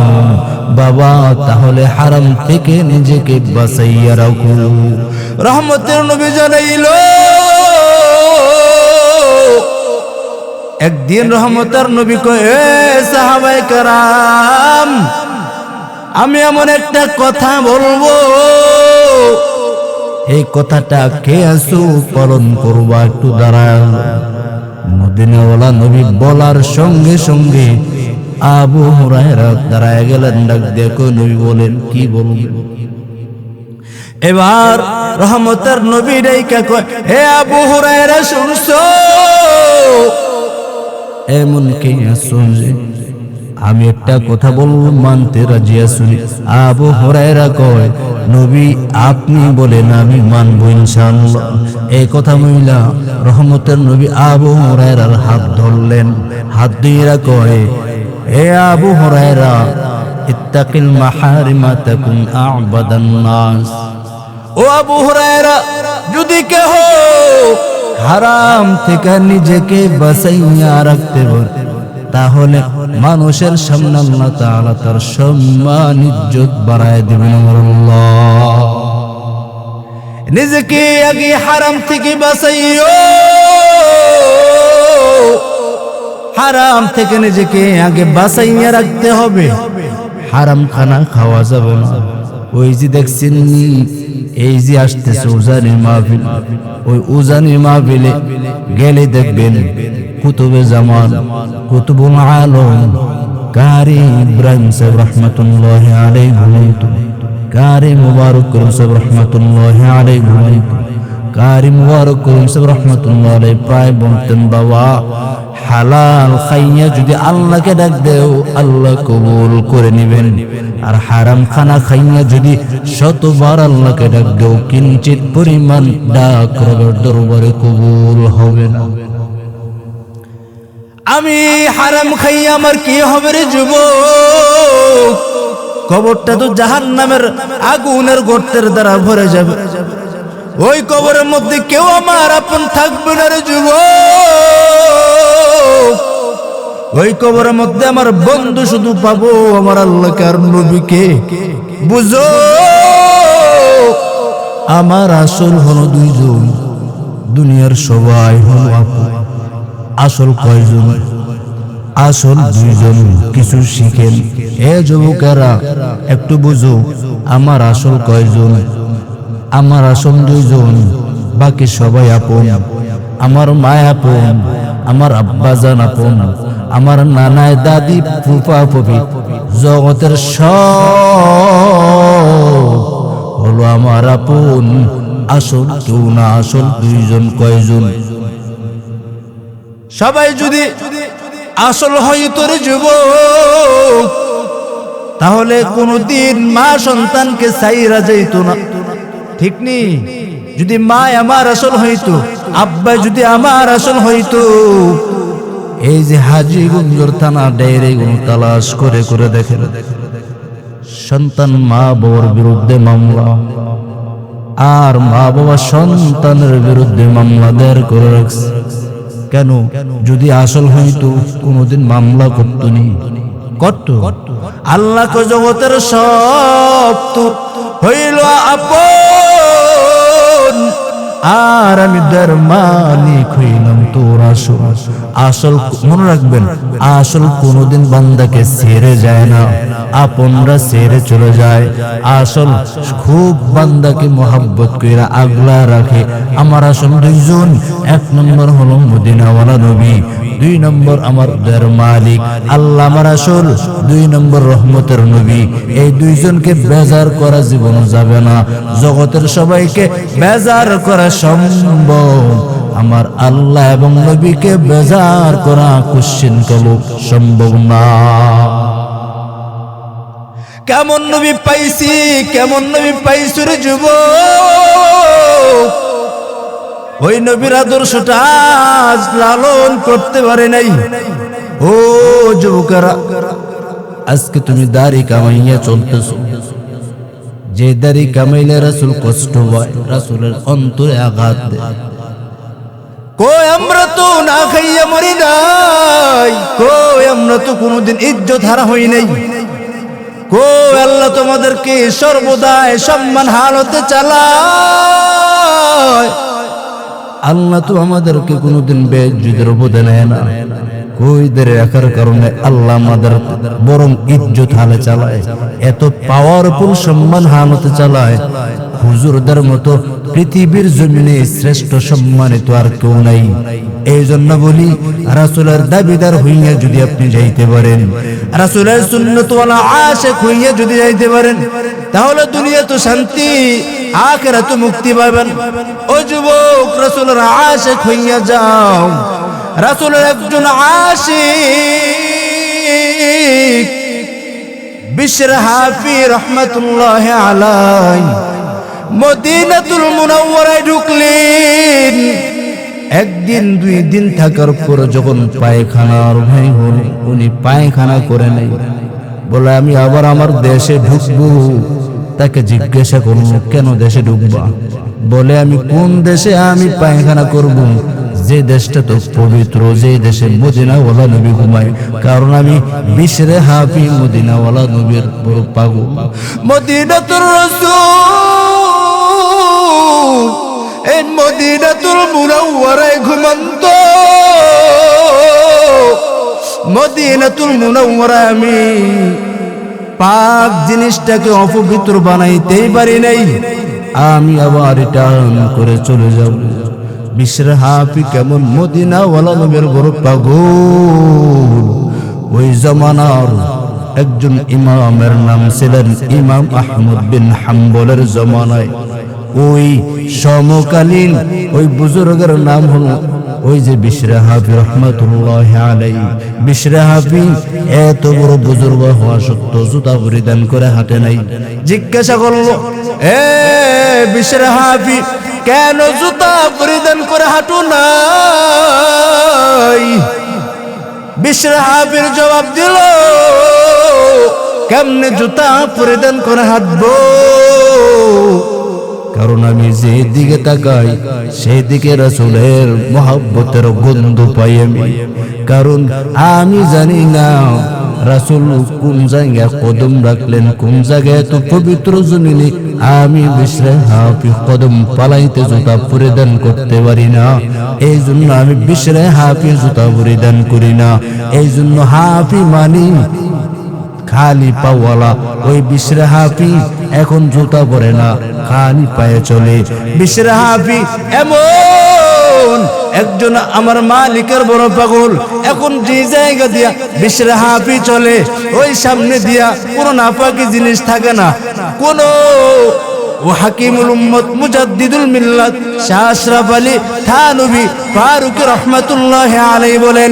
বাবা, তাহলে হারাম থেকে নিজেকে বাঁচাইয়া রাখো। রহমতের নবী জানাইলো, একদিন রহমতের নবী কয়, এ সাহাবায়ে কেরাম, আমি এমন একটা কথা বলবো, এই কথাটা কে আসু পালন করবা, একটু দাঁড়ায়। মদিনাওয়ালা নবী বলার সঙ্গে সঙ্গে আবু হুরায়রা দাঁড়ায় গেলেন, ডাক দেখো নবী বলেন কি বলবেন। এবার রহমতের নবী ডাইকা কয়, হে আবু হুরায়রা শুনছো? এমন কে শুনছে? আমি একটা কথা বলবো, মানতে রাজি আছি। আবু হুরায়রা কয়, নবী আপনি বলেন আমি মানবো ইনশাআল্লাহ। এই কথা মহিলা রহমতের নবী আবু হুরায়রার হাত ধরলেন, হাত দিয়ে কয়, হে আবু হুরায়রা ইত্তাকিল মাহারিমা তাকুন আ'বাদান নাস। ও আবু হুরায়রা, যদি কেহ হারাম থেকে নিজেকে বাঁচাইয়া রাখতে পারে তাহলে মানুষের সামনে আল্লাহ তাআলা তার সম্মান ইজ্জত বাড়ায় দিবেন। আল্লাহ, নিজেকে আগে হারাম থেকে বাঁচাইও, হারাম থেকে নিজেকে আগে বাঁচাইয়া রাখতে হবে। হারাম খানা খাওয়া যাবে না। ওই যে দেখছেন এই যে আসতেছে উজানি মাহফিল, ওই উজানি মাহফিলে গেলে দেখবেন কুতুবে জামান, কুতুবুল আলম কারি ইব্রাহিম সাহেব রহমাতুল্লাহি আলাইহি ঘুমাইতো, কারি মুবারক করিম সাহেব রহমাতুল্লাহি আলাইহি ঘুমাইতো, কারি মুবারক করিম সাহেব রহমাতুল্লাহি আলাইহি প্রায় বলতেন, বাবা হালাল খাইয়া যদি আল্লাহকে ডাক দেও আল্লাহ কবুল করে নিবেন, আর হারাম খানা খাইয়া যদি শতবার আল্লাহকে ডাক দেও কিঞ্চিত পরিমাণ ডাক রবের দরবারে কবুল হবে না। আমি হারাম খাইয়া আমার কি হবে রে যুবক? কবরটা তো জাহান্নামের আগুনের গর্তের দ্বারা ভরে যাবে। ওই কবরের মধ্যে কেউ আমার আপন থাকবে না রে যুবক। ওই কবরের মধ্যে আমার বন্ধু শুধু পাবো আমার আল্লাহকে আর নবীকে। বুঝো, আমার আসল হলো দুইজন, দুনিয়ার সবাই হলো আপন। আসল কয়জন? আসল দুইজন। কিছু শিখেন এ যুবকেরা, একটু বুঝো আমার আসল কয়জন? আমার আসল দুইজন, বাকি সবাই আপন। আমার মা আপন, আমার আব্বাজান আপন, আমার নানায় দাদি ফুফা ফুফি জগতের সব হলো আমার আপন। আসল কেউ না, আসল দুইজন। কয়জন? সবাই যদি আসল হইতো রে যুবক, তাহলে কোনদিন মা সন্তানকে ছাইরা যাইত না, ঠিক নি? যদি মা আমার আসল হইতো, আব্বা যদি আমার আসল হইতো, এই যে হাজীগঞ্জের থানা ডায়েরি গুলো তালাশ করে করে দেখেন, সন্তান মা বাবার বিরুদ্ধে মামলা, আর মা বাবা সন্তানের বিরুদ্ধে মামলা দায়ের করে রাখছে। কেন? যদি আসল হইতো কোনদিন মামলা করত নি, করত? আল্লাহ কো জগতের সব তো হইল আপন, আর আমি তার মালিক হইলাম তোর আসল। আসল মনে রাখবেন, আসল কোনদিন বান্দাকে ছেড়ে যায় না, আপনরা ছেড়ে চলে যায়। আসল খুব বান্দাকে মোহাব্বত কইরা আগলা রাখে। আমার আসল দুইজন, এক নম্বর হলো মদিনাওয়ালা নবী, দুই নম্বর আমার দয়ার মালিক আল্লাহ আমার আসল, দুই নম্বর রহমতের নবী। এই দুইজনকে বেজার করা জীবন যাবে না। জগতের সবাইকে বেজার করা সম্ভব, আমার আল্লাহ এবং নবীকে বেজার করা কোশ্চিন কালো সম্ভব না। কেমন নবী পাইছি, কেমন নবী পাইছি রে যুবক? ওই নবীর আদর্শটা আজ লালন করতে পারে নাই। ও যুবকেরা, আজকে তুমি দাড়ি কামাইয়া চলতেছ, যে দাড়ি কামাইলে রাসূল কষ্ট হয়, রাসূলের অন্তরে আঘাত দেয়। কই আমরা তো না খাইয়া মরি নাই, কই আমরা তো কোনোদিন ইজ্জত হারা হই নাই, কই আল্লাহ তোমাদেরকে সর্বদাই সম্মান হালতে চালায়। আল্লাহ তো আমাদেরকে কোনোদিন বেইজ্জতের উপদে নেয় না। কই ধরে রাখার কারণে আল্লাহ আমাদের বরং ইজ্জত হালে চালায়, এত পাওয়ারফুল সম্মান হানতে চালায়। হুজুরদের মতো পৃথিবীর জমিনে শ্রেষ্ঠ সম্মানিত আর কেউ নাই। এই জন্য বলি, রাসূলের দাবিদার হইয়া যদি আপনি যাইতে পারেন, রাসূলের সুন্নাতওয়ালা আশিক হইয়া যদি যাইতে পারেন, তাহলে দুনিয়া তো শান্তি, আখিরাতে মুক্তি পাবেন। ও যুবক, রাসূলের আশিক হইয়া যাও। রাসূলের একজন আশিক বিশর হাফি রহমাতুল্লাহি আলাইহি মদিনাতুল মুনাওয়ারায় ঢুকলেন। একদিন দুই দিন থাকার পর যখন পায়খানার ভাই হল, উনি পায়খানা করে নাই, বলে আমি আবার আমার দেশে ঢুকবো। তাকে জিজ্ঞাসা করল, কেন দেশে ঢুকবা? বলে আমি কোন দেশে আমি পায়খানা করব? যে দেশটা তো পবিত্র, যে দেশে মদিনাওয়ালা নবী ঘুমায়। কারণ আমি বিশরে হাফি মদিনাওয়ালা নবীর বড় পাগল। মদিনাতুর রাসূল এই মদিনাতুল মুনাওয়ারায় ঘুমন্ত। মদিনাতুল মুনাওয়ারা আমি পাক জিনিসটাকে অপবিত্র বানাইতেই পারি নাই, আমি আবার রিটার্ন করে চলে যাব। বিশর হাফি কেমন মদিনাওয়ালা নবীর বড় পাগল। ওই জমানার একজন ইমামের নাম ছিলেন ইমাম আহমদ বিন হাম্বলের জমানায়। ওই সমকালীন ওই বুজুর্গের নাম হলো ওই যে বিশর হাফি রহমাতুল্লাহি আলাইহি। বিশর হাফি এত বড় বুজুর্গ হওয়া সত্ত্বেও জুতা পরিধান করে হাঁটে নাই। জিজ্ঞাসা করলো, এ বিশর হাফি, কেন জুতা পরিধান করে হাঁটো নাই? বিশর হাফির জবাব দিল, কেমনে জুতা পরিধান করে হাঁটবো? কারণ আমি যে দিকে তাকাই সেই দিকে রাসূলের মহব্বতের গন্ধ পাই আমি। কারণ আমি জানি না রাসূল কোন জায়গায় কদম রাখলেন, কোন জায়গায় এত পবিত্র জমিনে আমি বিশরে হাফি কদম পালাইতে জুতা পরিধান করতে পারি না। এই জন্য আমি বিশরে হাফি জুতা পরিধান করি না। এই জন্য হাফি মানি খালি পাওয়ালা। ওই বিশরে হাফি এখন জুতা পরে না, খালি পায়ে চলে। বিশরে হাফি এমন একজন আমার মালিকের বড় পাগল। এখন যে জায়গা দিয়া বিশরে হাফি চলে, ওই সামনে দিয়া কোনো নাপাকি জিনিস থাকে না। কোন ও হাকিমুল উম্মত মুজাদ্দিদুল মিল্লাত শাহ আশরাফ আলী থানভী ফারুকী রহমাতুল্লাহি আলাইহি বলেন,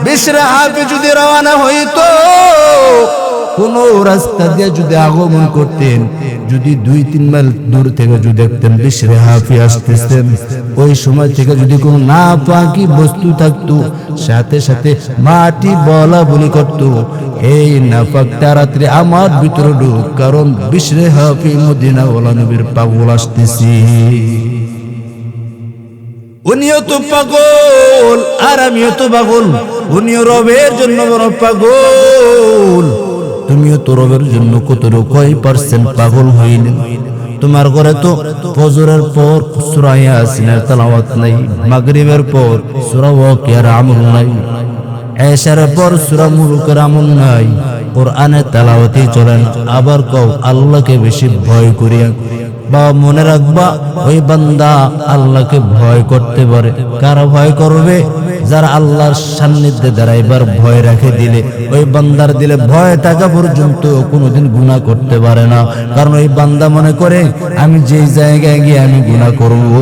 বিশরে হাফি যদি রওনা হইতো, কোন রাস্তা দিয়ে যদি আগমন করতেন, যদি 2-3 মাইল দূর থেকে যদি দেখতেন বিশরে হাফি আসতেছেন, ওই সময় থেকে যদি কোনো নাপাকি বস্তু থাকতো, সাথে সাথে মাটি বলা বলি করতো, এই নাপাক তাড়াতাড়ি আমার ভিতরে ঢুক, কারণ বিশরে হাফি মদিনাওয়ালা নবীর পাগল আসতেছি। উনিও তো পাগল আর আমিও তো পাগল। উনিও রবের জন্য বড় পাগল, তুমিও তো রবের জন্য কয় % পাগল হইলেন? তোমার ঘরে তো ফজরের পর সূরা ইয়াসিনের তেলাওয়াত নাই, মাগরিবের পর সূরা ওয়াকিয়ার আমল নাই, এশার পর সূরা মুলুকের আমল নাই, কোরআনের তেলাওয়াতই চলে না। আবার কও আল্লাহকে বেশি ভয় করিয়া। বা মনে রাখবা, ওই বান্দা আল্লাহকে ভয় করতে পারে। কারা ভয় করবে? যারা আল্লাহর সান্নিধ্যে দাঁড়াইবার ভয় রেখে দিলে, ওই বান্দার দিলে ভয় থাকা পর্যন্ত কোনোদিন গুনাহ করতে পারে না। কারণ ওই বান্দা মনে করে আমি যে জায়গায় গিয়ে আমি গুনাহ করব,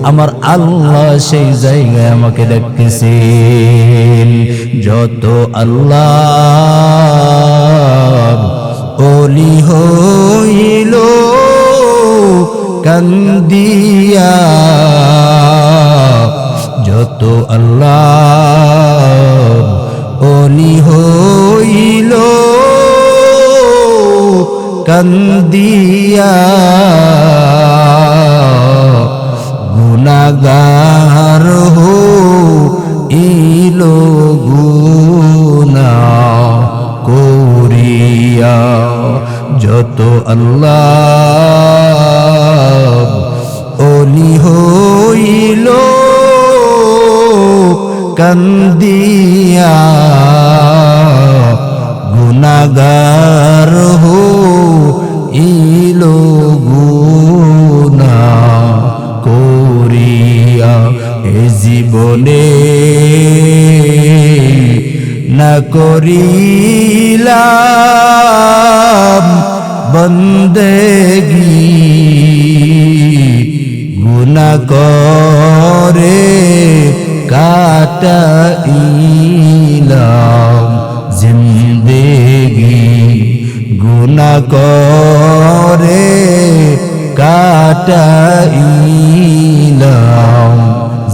আমার আল্লাহ সেই জায়গায় আমাকে দেখতেছেন। যত আল্লাহ ওলি হইল কান্দিয়া, যত আল্লাহ ওলি হইল কান্দিয়া, গুনাহগার হইল গুনাহ করিয়া। যত আল্লাহ ওলি হইল কান্দিয়া গুনাহগার হইলো গুনাহ করিয়া এ জীবনে না করিলাম বন্দেগী গুনাহ করে কাটাইলাম জিন্দেগি গুনাহ করে কাটাইলাম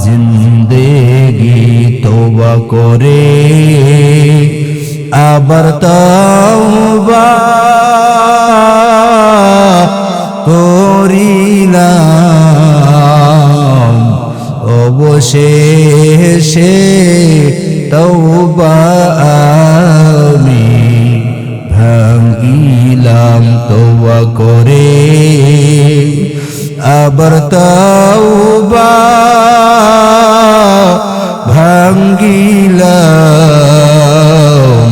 জিন্দেগি তওবা করে আবার তওবা করিলাম অবশেষে তওবা আমি ভাঙিলাম তওবা করে আবার তওবা ভাঙিলাম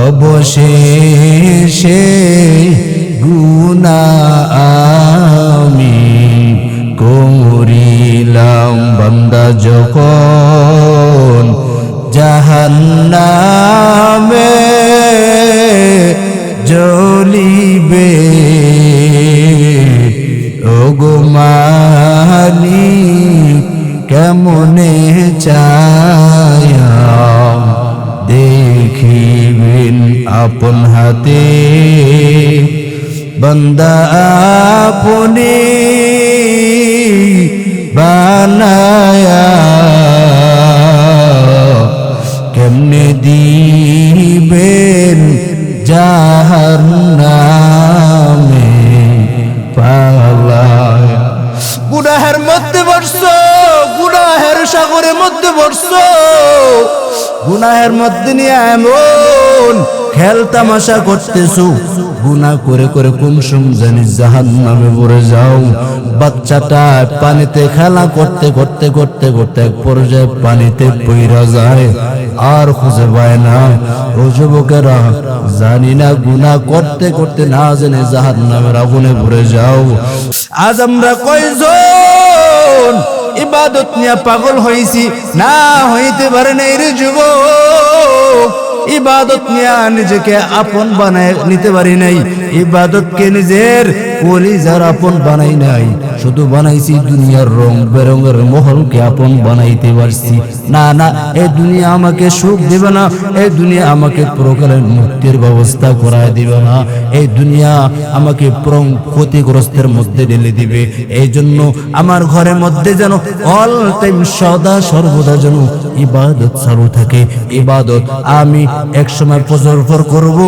অবশেষে গুনাহ আমি করিলাম বান্দা যখন জাহান্নামে জ্বলিবে ওগো মালিক কেমনে চায়া দেখিবেন আপন হাতে বান্দা আপনি বানায়া কেমনে দিবেন জাহান্নামে পালায়া গুনাহের মধ্যে পড়ছো গুনাহের সাগরের মধ্যে পড়ছো গুনাহের মধ্যে নিয়ে এমন খেল তামাশা করতেছো গুনাহ করে করে কুমসুম জানি জাহান্নামে পড়ে যাও বাচ্চাটা পানিতে খেলা করতে করতে করতে করতে এক পর্যায়ে পানিতে পইরা যায় আর খুঁজে পায় না ও যুবকেরা জানি না গুনাহ করতে করতে না জানে জাহান্নামের আগুনে পড়ে যাও আজ আমরা কয়জন ইবাদত নিয়ে পাগল হইছি না হইতে পারে না রে যুবক ইবাদত নিয়ে নিজেকে আপন বানায় নিতে পারি নাই ইবাদতকে নিজের কলিজার আপন বানাই নাই শুধু বানাইছি দুনিয়ার রং বেরঙের মহলকে আপন বানাইতে পারছি না না এই দুনিয়া আমাকে সুখ দিবে না এই দুনিয়া আমাকে পরকালের মুক্তির ব্যবস্থা করায় দিবে না এই দুনিয়া আমাকে পরম ক্ষতিগ্রস্তের মধ্যে ঢেলে দিবে এই জন্য আমার ঘরের মধ্যে যেন অল টাইম সদা সর্বদা যেন ইবাদত চালু থাকে ইবাদত আমি এক সময় ফজর করব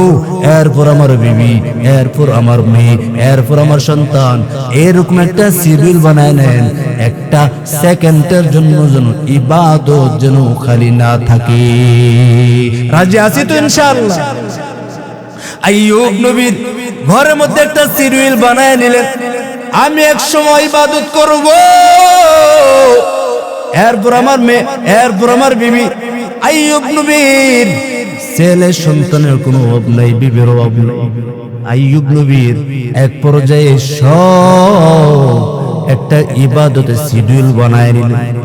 এরপর আমার বিবি এরপর আমার মেয়ে এরপর আমার সন্তান এরকম একটা শিডিউল বানায় নেন একটা সেকেন্ডের জন্য যেন ইবাদত যেন খালি না থাকে রাজি আছি তো ইনশাআল্লাহ আইয়ুব নবীর ঘরের মধ্যে একটা শিডিউল বানায় নিলেন আমি এক সময় ইবাদত করব এরপর আমার মেয়ে এরপর আমার বিবি আইয়ুব নবীর ছেলে সন্তানের কোনো অভাব নাই বিবির অভাব নাই আইয়ুব নবীর এক পর্যায়ে সব একটা ইবাদতের শিডিউল বানায় নিলেন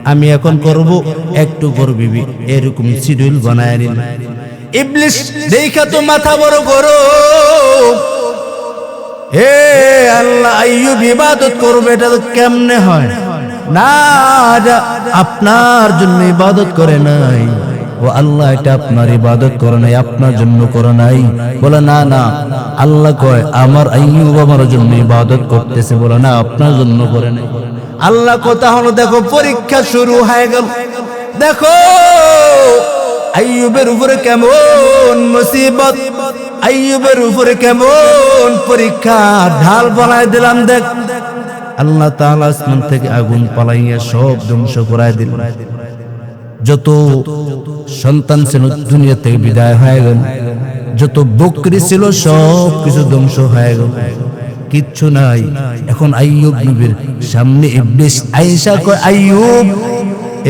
আমি এখন করব একটু পর বিবি এরকম শিডিউল বানায় নিলেন ইবলিস দেখা তো মাথা বড় করো হে আল্লাহ আইয়ুব ইবাদত করবে এটা তো কেমনে হয় না আপনার জন্য ইবাদত করে নাই ও আল্লাহ এটা আপনার ইবাদত করে নাই আপনার জন্য করে নাই বলে না না আল্লাহ কয় আমার আইয়ুব আমার জন্য ইবাদত করতেছে বলে না আপনার জন্য করে নাই আল্লাহ কথা হলো দেখো পরীক্ষা শুরু হয়ে গেল দেখো আইয়ুবের উপরে কেমন মুসিবত আইয়ুবের উপরে কেমন পরীক্ষা ঢাল বানায় দিলাম দেখ আল্লাহ তাআলা আসমান থেকে আগুন পালাইয়া সব ধ্বংস করায় দিল যত সন্তান ছিল দুনিয়া থেকে বিদায় হয়ে গেল যত বকরি ছিল সব কিছু ধ্বংস হয়ে গেল কিচ্ছু নাই এখন আইয়ুব নবীর সামনে ইবলিস আয়েশা কয় আইয়ুব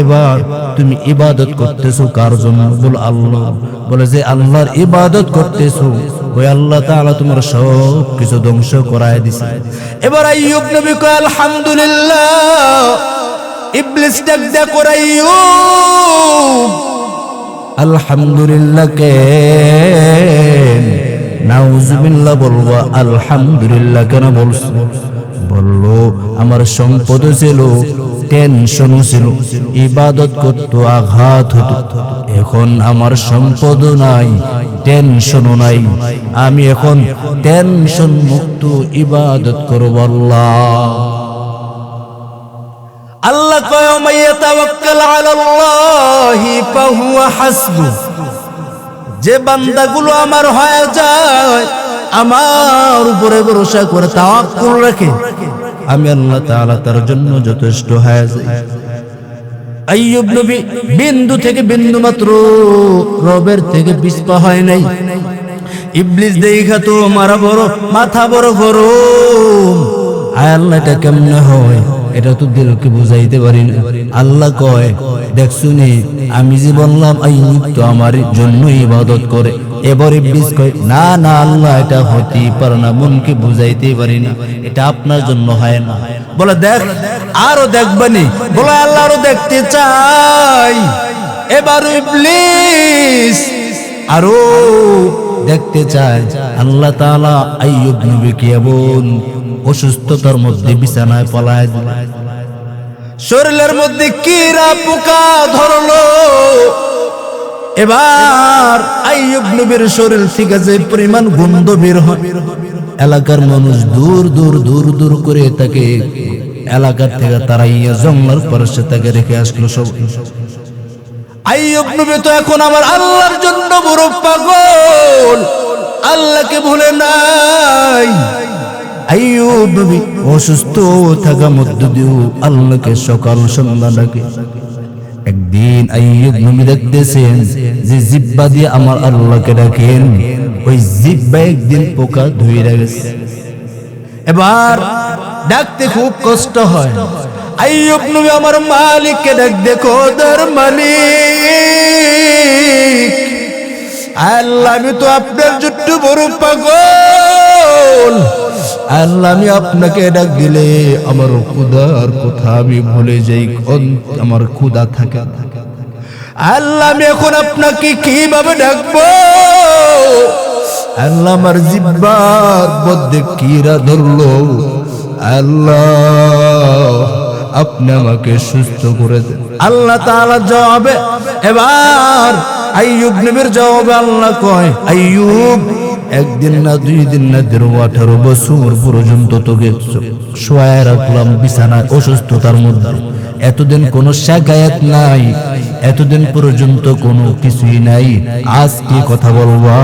এবার তুমি ইবাদত করতেছো কার জন্য? বল আল্লাহ। বলে যে আল্লাহর ইবাদত করতেছো ওই আল্লাহ তাআলা তোমার সব কিছু ধ্বংস করায় দিছে। এবার আইয়ুব নবী কয় আলহামদুলিল্লাহ। ইবলিস ডাক দেয়া করে আইয়ুব আলহামদুলিল্লাহ কেন? নাউজুবিল্লাহ বলবা আলহামদুলিল্লাহ কেন বলছো? বললো আমার সম্পদ ছিল, টেনশন ছিল, ইবাদত করতে আঘাত হতো। এখন আমার সম্পদ নাই, টেনশনও নাই, আমি এখন টেনশন মুক্ত ইবাদত করব আল্লাহ। আল্লাহ কয় মাইয়া তাওয়াক্কাল আলাল্লাহি ফাহুয়া হাসবু। যে বান্দাগুলো আমার হয়ে যায়, আমার উপরে ভরসা করে তাওয়াক্কুল রাখে, আমি আল্লাহ তাআলা তার জন্য যথেষ্ট হয়ে যাই। আইয়ুব নবী বিন্দু থেকে বিন্দু মাত্র রবের থেকে পিছপা হয় নাই। ইবলিস দেখা তো মারা বড় মাথা বড় গরম। আয় আল্লাহ এটা কেমনে হয়? এটা তো দিলকে বুঝাইতে পারি না। আল্লাহ কয় দেখছুনি আমি যে বললাম আইয়ুব তো আমার জন্য ইবাদত করে। এবার ইবলিস কয় না না আল্লাহ এটা হতেই পারে না, মনকে বুঝাইতে পারি না, এটা আপনার জন্য হয় না। বলে দেখ আরো দেখবানি। বলে আল্লাহ আরো দেখতে চাই। এবার ইবলিস আরো দেখতে চায়। আল্লাহ তাআলা আইয়ুব নবীকে এমন অসুস্থতার মধ্যে বিছানায় পলায় দিলেন, শরীরের মধ্যে কীরা পোকা ধরলো। এবার আইয়ুব নবীর শরীর থেকে যে পরিমাণ গন্ধ বের হয়, এলাকার মানুষ দূর দূর দূর দূর করে তাকে এলাকার থেকে তারাইয়া জঙ্গলের পাশে তাকে রেখে আসলো সব। আইয়ুব নবী তো এখন আমার আল্লাহর জন্য বড় পাগল, আল্লাহকে ভুলে নাই। আইয়ুব নবী অসুস্থ থাকা মধ্যে দিয়েও আল্লাহকে সকাল সন্ধ্যা ডাকে। একদিন আইয়ুব নবী দেখতেছেন যে জিহ্বা দিয়ে আমার আল্লাহকে ডাকেন, ওই জিহ্বা একদিন পোকা ধুইরা গেছে। এবার ডাকতে খুব কষ্ট হয়। আইয়ুব নবী আমার মালিককে ডাক দেখো, দর মালিক আল্লাহ আমি তো আপনার জন্য বড় পাগল। আল্লাহ আমি আপনাকে ডাক দিলে আমার ক্ষুধার কথা আমি ভুলে যাই, আমার ক্ষুধা থাকে। আল্লাহ আমি এখন আপনাকে কিভাবে ডাকবো? আল্লাহ আমার জিহ্বার মধ্যে কীরা ধরলো। আল্লাহ আপনি আমাকে সুস্থ করে দেন। আল্লাহ তাআলা জবাবে এবার আইয়ুব নবীর জবাবে আল্লাহ কয় আইয়ুব একদিন না দুই দিন না 18 বছর পর্যন্ত তোকে শোয়ায় রাখলাম বিছানায় অসুস্থতার মধ্যে। এতদিন কোনো শাকায়াত নাই, এতদিন পর্যন্ত কোনো কিছুই নাই, আজ কি কথা বলবা?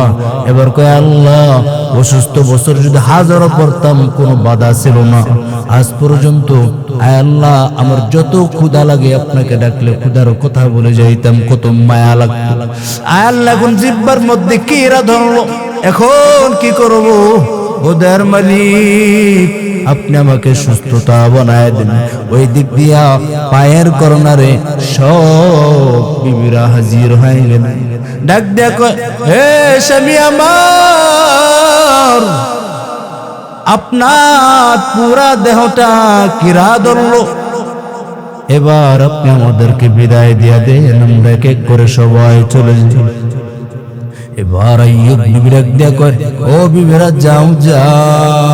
এবার কয় আল্লাহ অসুস্থ বছর যদি হাজারো পড়তাম কোনো বাধা ছিল না। আজ পর্যন্ত আয় আল্লাহ আমার যত ক্ষুধা লাগে আপনাকে ডাকলে ক্ষুধার কথা বলে যাইতাম, কত মায়া লাগতো। আয় আল্লাহ এখন জিহ্বার মধ্যে কীরা ধরলো, এখন কি করব? ওদের মালিক আপনি আমাকে সুস্থতা বানায় দেন। ওই দিক দিয়া পায়ের করোনারে সব বিবিরা হাজির হয়ে গেলেন। ডাক দেয়া কয় হে স্বামী আমার, আপনার পুরা দেহটা কিরা ধরলো, এবার আপনি আমাদেরকে বিদায় দিয়া দেন, আমরা এক এক করে সবাই চলে যাই। এবার আইয়ুব নবী ডাক দেয়া কয় ও বিবিরা যাও যাও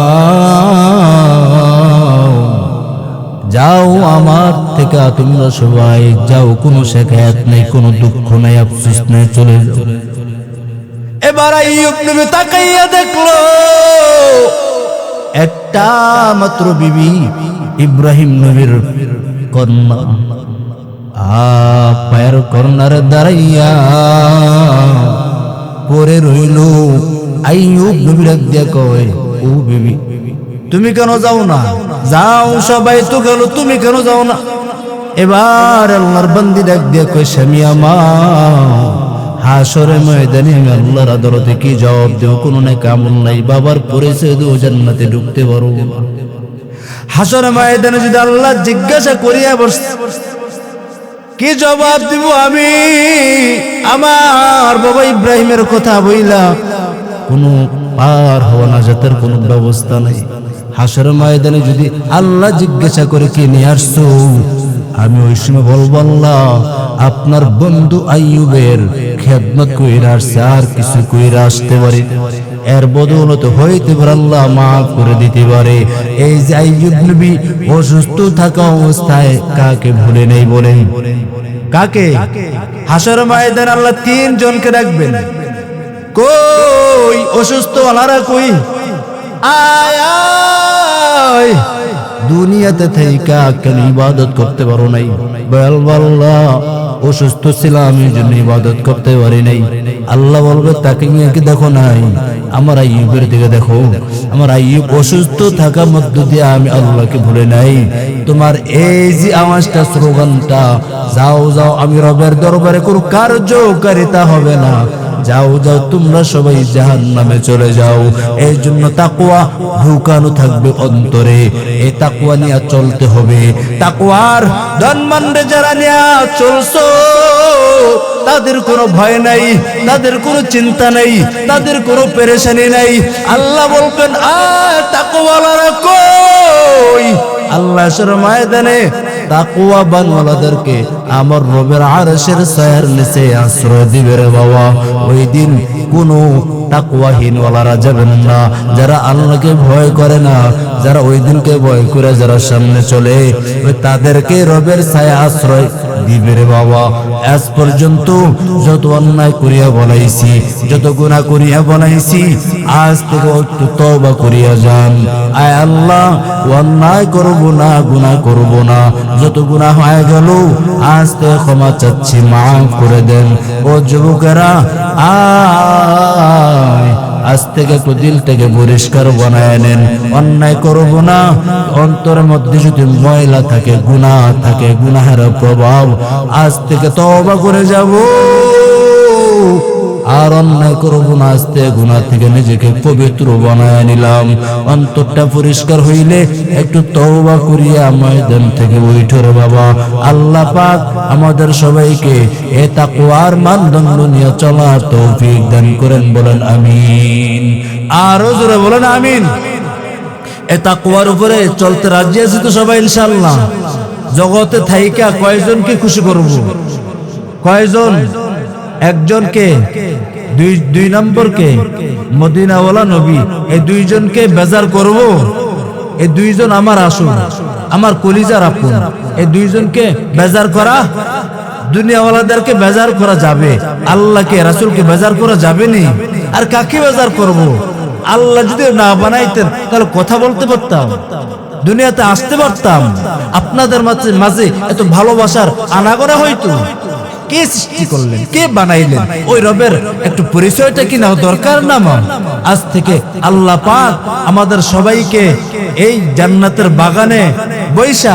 যাও, আমার থেকে তোমরা সবাই যাও, কোনো শিকায়াত নেই, কোনো দুঃখ নাই, আফসোস নেই, চলে যাও। এবার আইয়ুব নবী তাকাইয়া দেখলো একটা মাত্র বিবি ইব্রাহিম নবীর কন্যা পায়ের কর্নারে দাঁড়াইয়া পরে রইল। আইয়ুব নবী ডাক দিয়া কয় ও বিবি তুমি কেন যাও না? যাও, সবাই তো গেল, তুমি কেন যাও না? এবার আল্লাহর বান্দি ডাক দিয়া কয় স্বামী আমার, হাসরের ময়দানে আমি আল্লাহর আদালতে কি জবাব দেব? কোনো না কামল নাই, বাবার পরিচয় দেব, জান্নাতে ঢুকতে পারো। হাসরের ময়দানে যদি আল্লাহ জিজ্ঞাসা করিয়া বসে কি জবাব দিব আমি? আমার বাবা ইব্রাহিমের কথা বইলা কোনো পার হওয়া নাজাতের কোনো ব্যবস্থা নাই। হাসর ময়দানে যদি আল্লাহ জিজ্ঞাসা করে কে নিয়ে আসছো, আমি ওই সময় বলবো আল্লাহ আপনার বন্ধু আইয়ুবের খেদমত কইরা আসছে, আর কিছু কইরা আসতে পারে, এর বদৌলতে হইতে পারে আল্লাহ মাফ করে দিতে পারে। এই যে আইয়ুব নবী অসুস্থ থাকা অবস্থায় কাকে ভুলে নেই বলেন? কাকে? হাসর ময়দানে আল্লাহ 3 জনকে রাখবেন। কই অসুস্থ ওনারা? কই আয় আয়, দুনিয়াতে থেকে কেন ইবাদত করতে পারো নাই? বলবা অসুস্থ ছিলাম এই জন্য ইবাদত করতে পারি নাই। আল্লাহ বলবে তাকে নিয়ে কি দেখো নাই? আমার আইয়ুবের দিকে দেখো, আমার আইয়ুব অসুস্থ থাকার মধ্য দিয়ে আমি আল্লাহকে ভুলে নাই। তোমার এই যে আওয়াজটা, স্লোগানটা, যাও যাও আমি রবের দরবারে কোনো কার্যকারিতা হবে না, যাও যাও তোমরা সবাই জাহান্নামে চলে যাও। এই জন্য তাকওয়া ঢুকানো থাকবে অন্তরে, এই তাকওয়া নিয়ে চলতে হবে। তাকওয়ার ধনমান্ডে যারা নিয়ে চলছো তাদের কোনো ভয় নাই, তাদের কোনো চিন্তা নাই, তাদের কোনো পেরেশানি নাই। আল্লাহ বলবেন তাকওয়ালারা কই? আল্লাহ হাসর ময়দানে তাকওয়াবানওয়ালাদেরকে আমার রবের আরশের ছায়ার নিচে আশ্রয় দিবে রে বাবা। ওই দিন কোনো তাকওয়াহীনওয়ালারা যাবেন না, যারা আল্লাহকে ভয় করে না, যারা ওই দিনকে ভয় করে যারা সামনে চলে, ওই তাদেরকে রবের ছায়া আশ্রয় দিবে রে বাবা। আজ পর্যন্ত যত অন্যায় করিয়া বলাইছি, যত গুনাহ করিয়া বলাইছি, আজ থেকে একটু তওবা করিয়া যান। আয় আল্লাহ অন্যায় করব না, গুনাহ করব না, যত গুনাহ হয়ে গেল আজ থেকে ক্ষমা চাচ্ছি, মাফ করে দেন। ও যুবকেরা আয়, আজ থেকে একটু দিল থেকে পরিষ্কার বানায় নেন। অন্যায় করব না, অন্তরের মধ্যে যদি ময়লা থাকে, গুনাহ থাকে, গুনাহের প্রভাব, আজ থেকে তওবা করে যাব, আর অন্যায় করব না। আজ থেকে গুনাহ থেকে নিজেকে পবিত্র বানায় নিলাম। অন্তরটা পরিষ্কার হইলে একটু তওবা করিয়া ময়দান থেকে উঠো রে বাবা। আল্লাহ পাক আমাদের সবাইকে এ তাকওয়ার মানদণ্ড নিয়ে চলার তৌফিক দান করেন, বলেন আমিন। আরো জোরে বলেন আমিন। এ তাকওয়ার উপরে চলতে রাজি আছি তো সবাই ইনশাআল্লাহ? জগতে থাইকা কয়জনকে খুশি করব? কয়জন? একজনকে, দুই নম্বরকে মদিনাওয়ালা নবী, এই 2 জনকে বেজার করব। এই 2 জন আমার আসুন, আমার কলিজার আপন, এই 2 জনকে বেজার করা, দুনিয়াওয়ালাদেরকে বেজার করা যাবে, আল্লাহকে রাসূলকে বেজার করা যাবে নি। আর কাকে বেজার করব? আল্লাহ যদি না বানাইতেন তাহলে কথা বলতে পারতাম, দুনিয়াতে আসতে পারতাম, আপনাদের মাঝে এত ভালোবাসার আনাগোনা হইতো। কে সৃষ্টি করলেন? কে বানাইলেন? ওই রবের একটু পরিচয়টা কি না দরকার না? আজ থেকে আল্লাহ পাক আমাদের সবাইকে এই জান্নাতের বাগানে বৈশা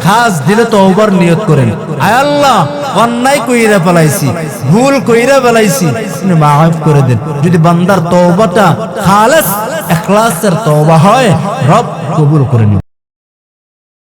খাস দিলে তওবার নিয়ত করেন। আয় আল্লাহ অন্যায় কইরা ফেলাইছি, ভুল কইরা ফেলাইছি, আপনি মাফ করে দেন। যদি বান্দার তওবাটা খালেস ইখলাসের তওবা হয়, রব কবুল করে নেন।